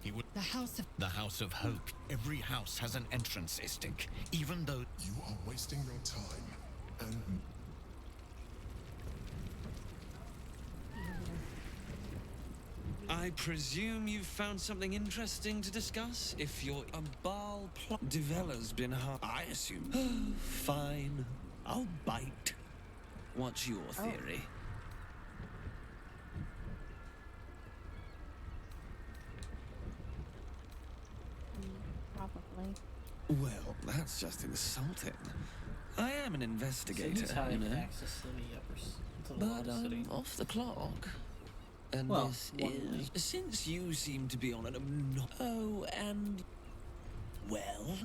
He would. The House of Hope. Every house has an entrance, Istik. Even though you are wasting your time. And I presume you've found something interesting to discuss? If you're a Baal plot, Devella's been hard. I assume. Fine. I'll bite. What's your theory? Probably. Well, that's just insulting. I am an investigator, you know. But I'm off the clock. And Well, this one is... Since you seem to be on an... Oh, and... Well...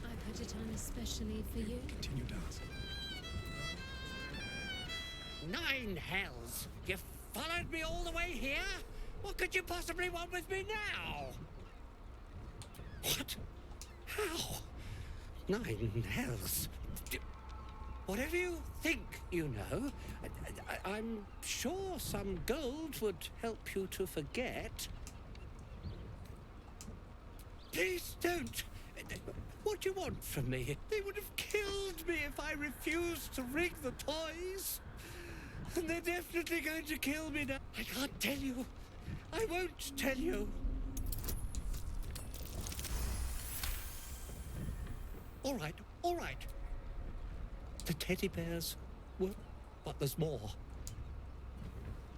I put it on especially for you. continue dancing. 9 hells! You followed me all the way here? What could you possibly want with me now? What? How? 9 hells? Whatever you think you know, I'm sure some gold would help you to forget. Please don't! What do you want from me? They would have killed me if I refused to rig the toys. And they're definitely going to kill me now. I can't tell you. I won't tell you. All right, all right. The teddy bears were... But there's more.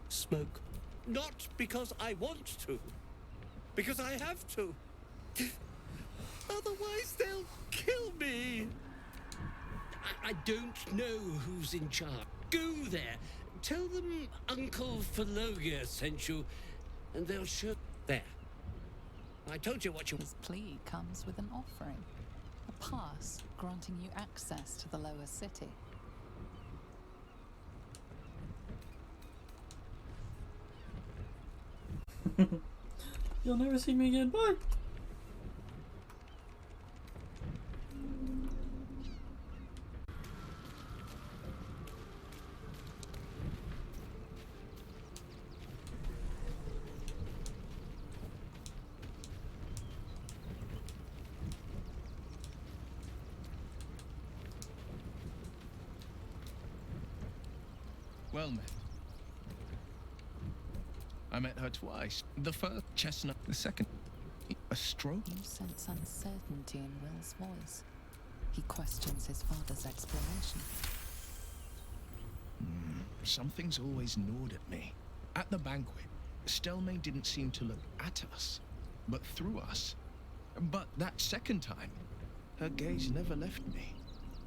Smoke. Not because I want to. Because I have to. Otherwise they'll kill me. I don't know who's in charge. Go there. Tell them Uncle Philologia sent you, and they'll show... There. I told you what you... His plea comes with an offering. A pass granting you access to the lower city. You'll never see me again. Bye. Well met. I met her twice. The first, chestnut. The second, a stroke. You sense uncertainty in Will's voice. He questions his father's explanation. Something's always gnawed at me. At the banquet, Stelmane didn't seem to look at us, but through us. But that second time, her gaze never left me.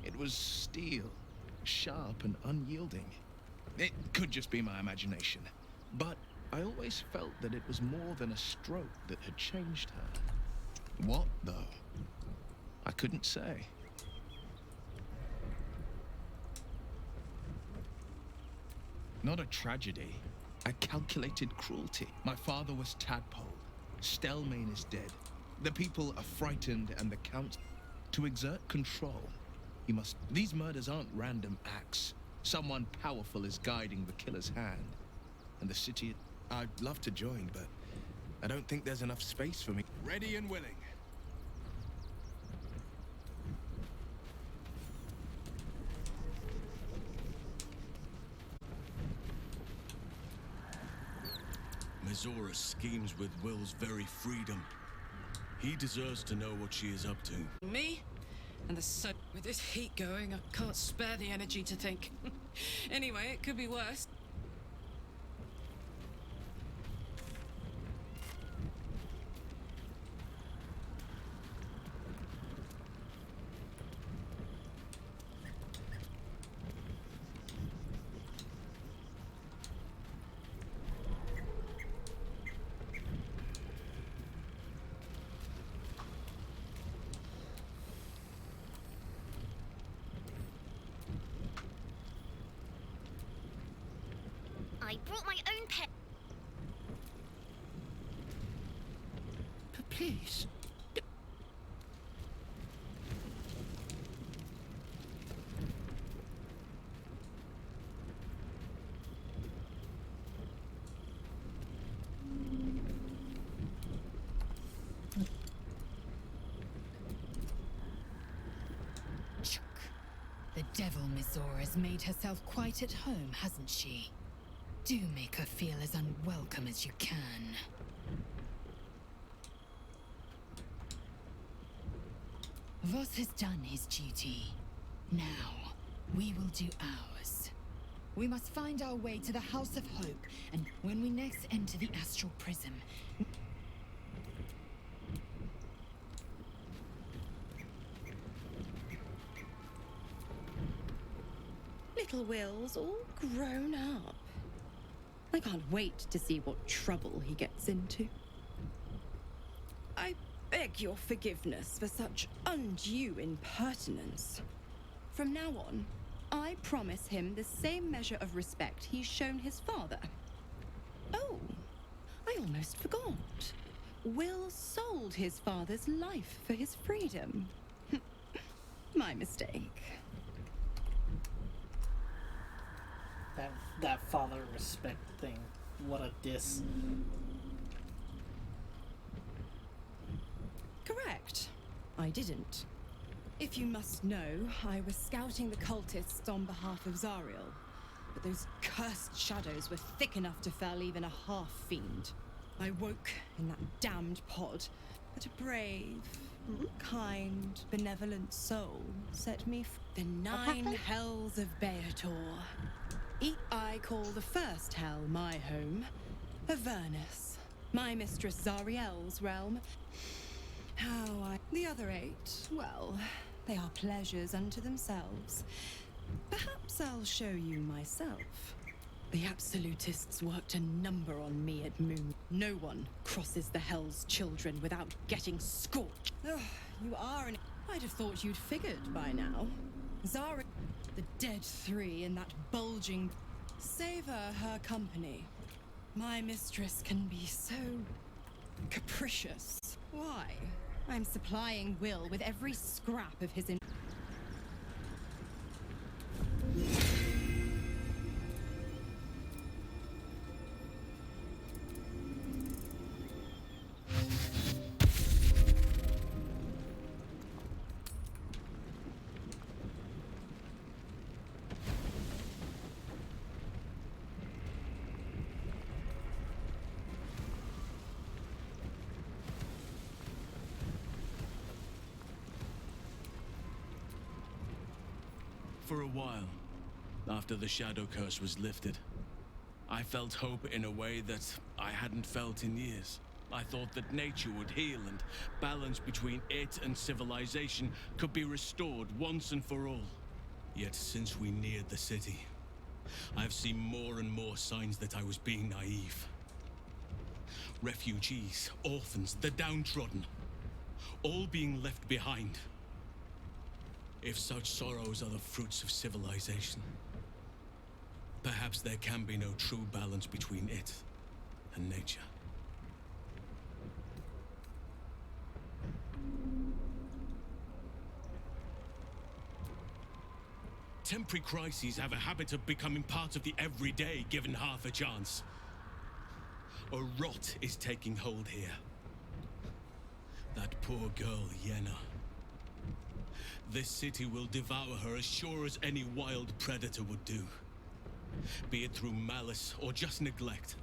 It was steel, sharp and unyielding. It could just be my imagination, but I always felt that it was more than a stroke that had changed her. What, though? I couldn't say. Not a tragedy, a calculated cruelty. My father was tadpoled. Stelmane is dead. The people are frightened and the count... To exert control, he must... These murders aren't random acts. Someone powerful is guiding the killer's hand. And the city... I'd love to join, but I don't think there's enough space for me. Ready and willing. Mizora schemes with Will's very freedom. He deserves to know what she is up to. Me? And the sun. With this heat going, I can't spare the energy to think. Anyway, it could be worse. I brought my own pen. But please. Chuck. The devil Mizora has made herself quite at home, hasn't she? Do make her feel as unwelcome as you can. Voss has done his duty. Now, we will do ours. We must find our way to the House of Hope, and when we next enter the Astral Prism... Little Will's all grown up. I can't wait to see what trouble he gets into. I beg your forgiveness for such undue impertinence. From now on, I promise him the same measure of respect he's shown his father. Oh, I almost forgot. Will sold his father's life for his freedom. My mistake. That father respect thing. What a diss. Correct. I didn't. If you must know, I was scouting the cultists on behalf of Zariel. But those cursed shadows were thick enough to fell even a half-fiend. I woke in that damned pod, but a brave, kind, benevolent soul set me free. The 9 hells of Beator. I call the first hell my home, Avernus, my mistress Zariel's realm. The other 8, well, they are pleasures unto themselves. Perhaps I'll show you myself. The Absolutists worked a number on me at Moon. No one crosses the Hell's Children without getting scorched. Ugh, you are an... I'd have thought you'd figured by now. Zara, the dead three in that bulging... Savor her company. My mistress can be so... capricious. Why? I'm supplying Will with every scrap of his... For a while, after the Shadow Curse was lifted, I felt hope in a way that I hadn't felt in years. I thought that nature would heal and balance between it and civilization could be restored once and for all. Yet since we neared the city, I've seen more and more signs that I was being naive. Refugees, orphans, the downtrodden, all being left behind. If such sorrows are the fruits of civilization, perhaps there can be no true balance between it and nature. Temporary crises have a habit of becoming part of the everyday, given half a chance. A rot is taking hold here. That poor girl, Yenna. This city will devour her as sure as any wild predator would do. Be it through malice or just neglect.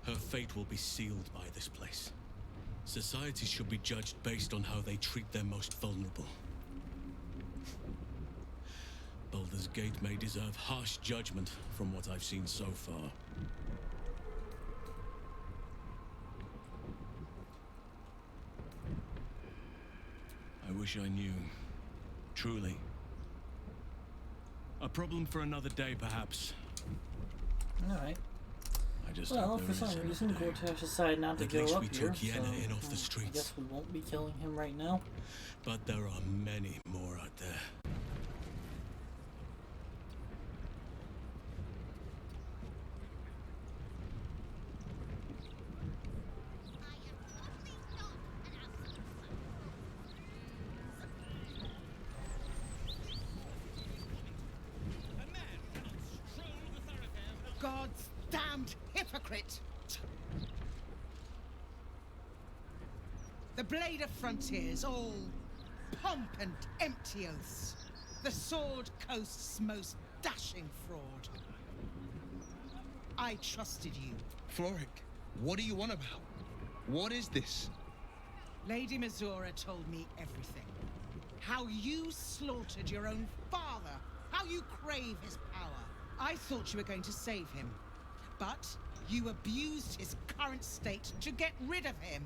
Her fate will be sealed by this place. Society should be judged based on how they treat their most vulnerable. Baldur's Gate may deserve harsh judgment from what I've seen so far. I wish I knew. Truly. A problem for another day, perhaps. Alright. I just well, hope for some reason, Gortash decided not to At go least up we here, took Yenna so in off the I streets. guess we won't be killing him right now. But there are many more out there. God's damned hypocrite! The Blade of Frontiers, all pomp and empty oaths. The Sword Coast's most dashing fraud. I trusted you. Floric, what are you on about? What is this? Lady Mizora told me everything. How you slaughtered your own father. How you crave his power. I thought you were going to save him. But you abused his current state to get rid of him.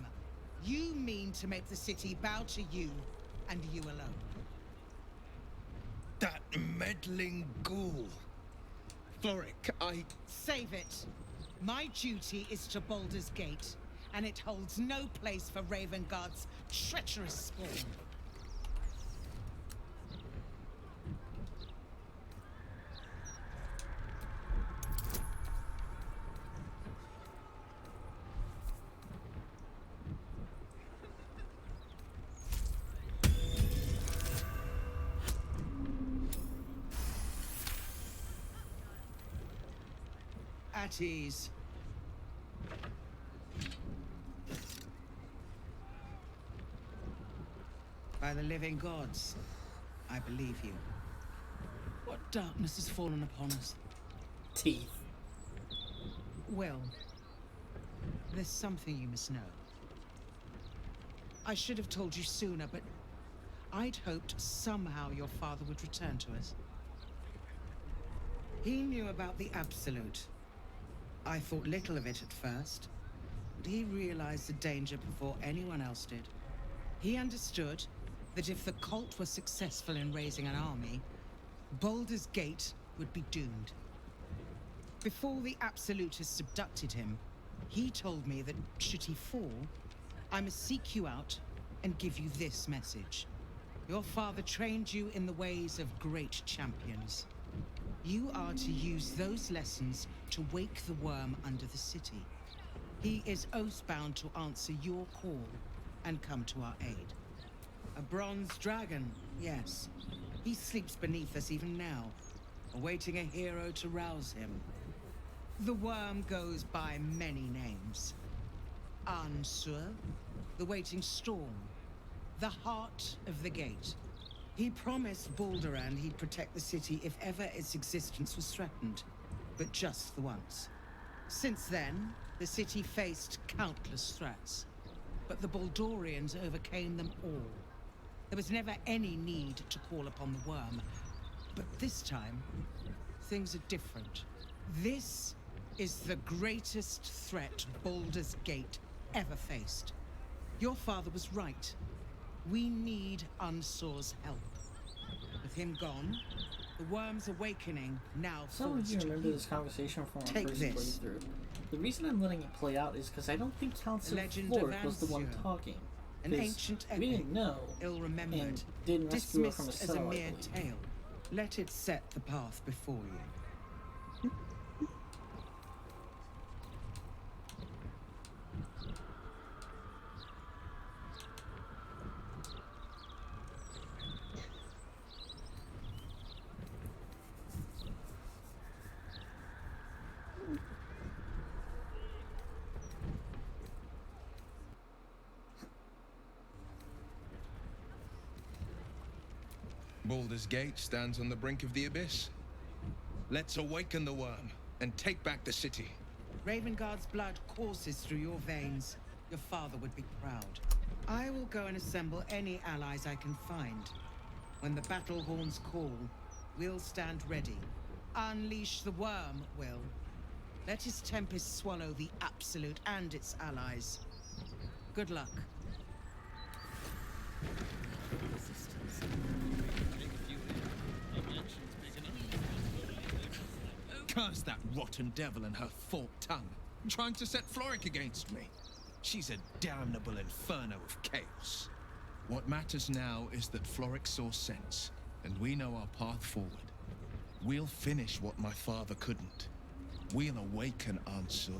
You mean to make the city bow to you, and you alone. That meddling ghoul. Floric, Save it. My duty is to Baldur's Gate, and it holds no place for Ravengard's treacherous spawn. At ease. By the living gods, I believe you. What darkness has fallen upon us? Teeth. Well, there's something you must know. I should have told you sooner, but I'd hoped somehow your father would return to us. He knew about the Absolute. I thought little of it at first, but he realized the danger before anyone else did. He understood that if the cult was successful in raising an army, Baldur's Gate would be doomed. Before the Absolutists abducted him, he told me that should he fall, I must seek you out and give you this message. Your father trained you in the ways of great champions. You are to use those lessons to wake the worm under the city. He is oath-bound to answer your call and come to our aid. A bronze dragon, yes. He sleeps beneath us even now, awaiting a hero to rouse him. The worm goes by many names. Ansur, the waiting storm, the heart of the gate. He promised Balderand he'd protect the city if ever its existence was threatened, but just the once. Since then, the city faced countless threats, but the Baldorians overcame them all. There was never any need to call upon the worm, but this time, things are different. This is the greatest threat Baldur's Gate ever faced. Your father was right. We need Unsur's help. With him gone, the worm's awakening now Some of you remember this conversation from our first playthrough. The reason I'm letting it play out is because I don't think Council Floric was the one talking. An ancient epic, we didn't know, ill-remembered, and didn't rescue her from a dismissed as a cell, mere tale. Let it set the path before you. Baldur's Gate stands on the brink of the abyss. Let's awaken the worm and take back the city. Ravengard's blood courses through your veins. Your father would be proud. I will go and assemble any allies I can find. When the battle horns call, we'll stand ready. Unleash the worm, Will. Let his tempest swallow the Absolute and its allies. Good luck. Curse that rotten devil and her forked tongue, trying to set Floric against me. She's a damnable inferno of chaos. What matters now is that Floric saw sense, and we know our path forward. We'll finish what my father couldn't. We'll awaken Ansur,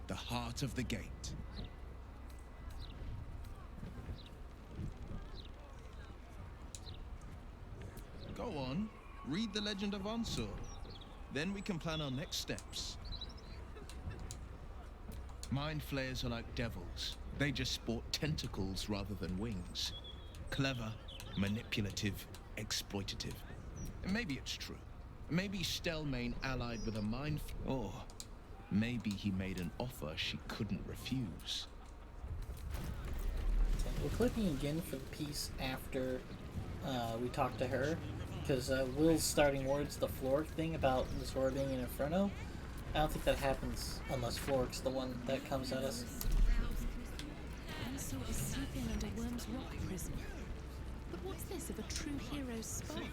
the heart of the gate. Go on, read the legend of Ansur. Then we can plan our next steps. Mind flayers are like devils. They just sport tentacles rather than wings. Clever, manipulative, exploitative. And maybe it's true. Maybe Stelmane allied with a mind or maybe he made an offer she couldn't refuse. We're clicking again for the piece after we talk to her, because Will's starting words the Floric thing about Zora being an inferno. I don't think that happens unless Floric's the one that comes at us. Ansur is sleeping under Worm's rock prison. But what's this of a true hero's spark?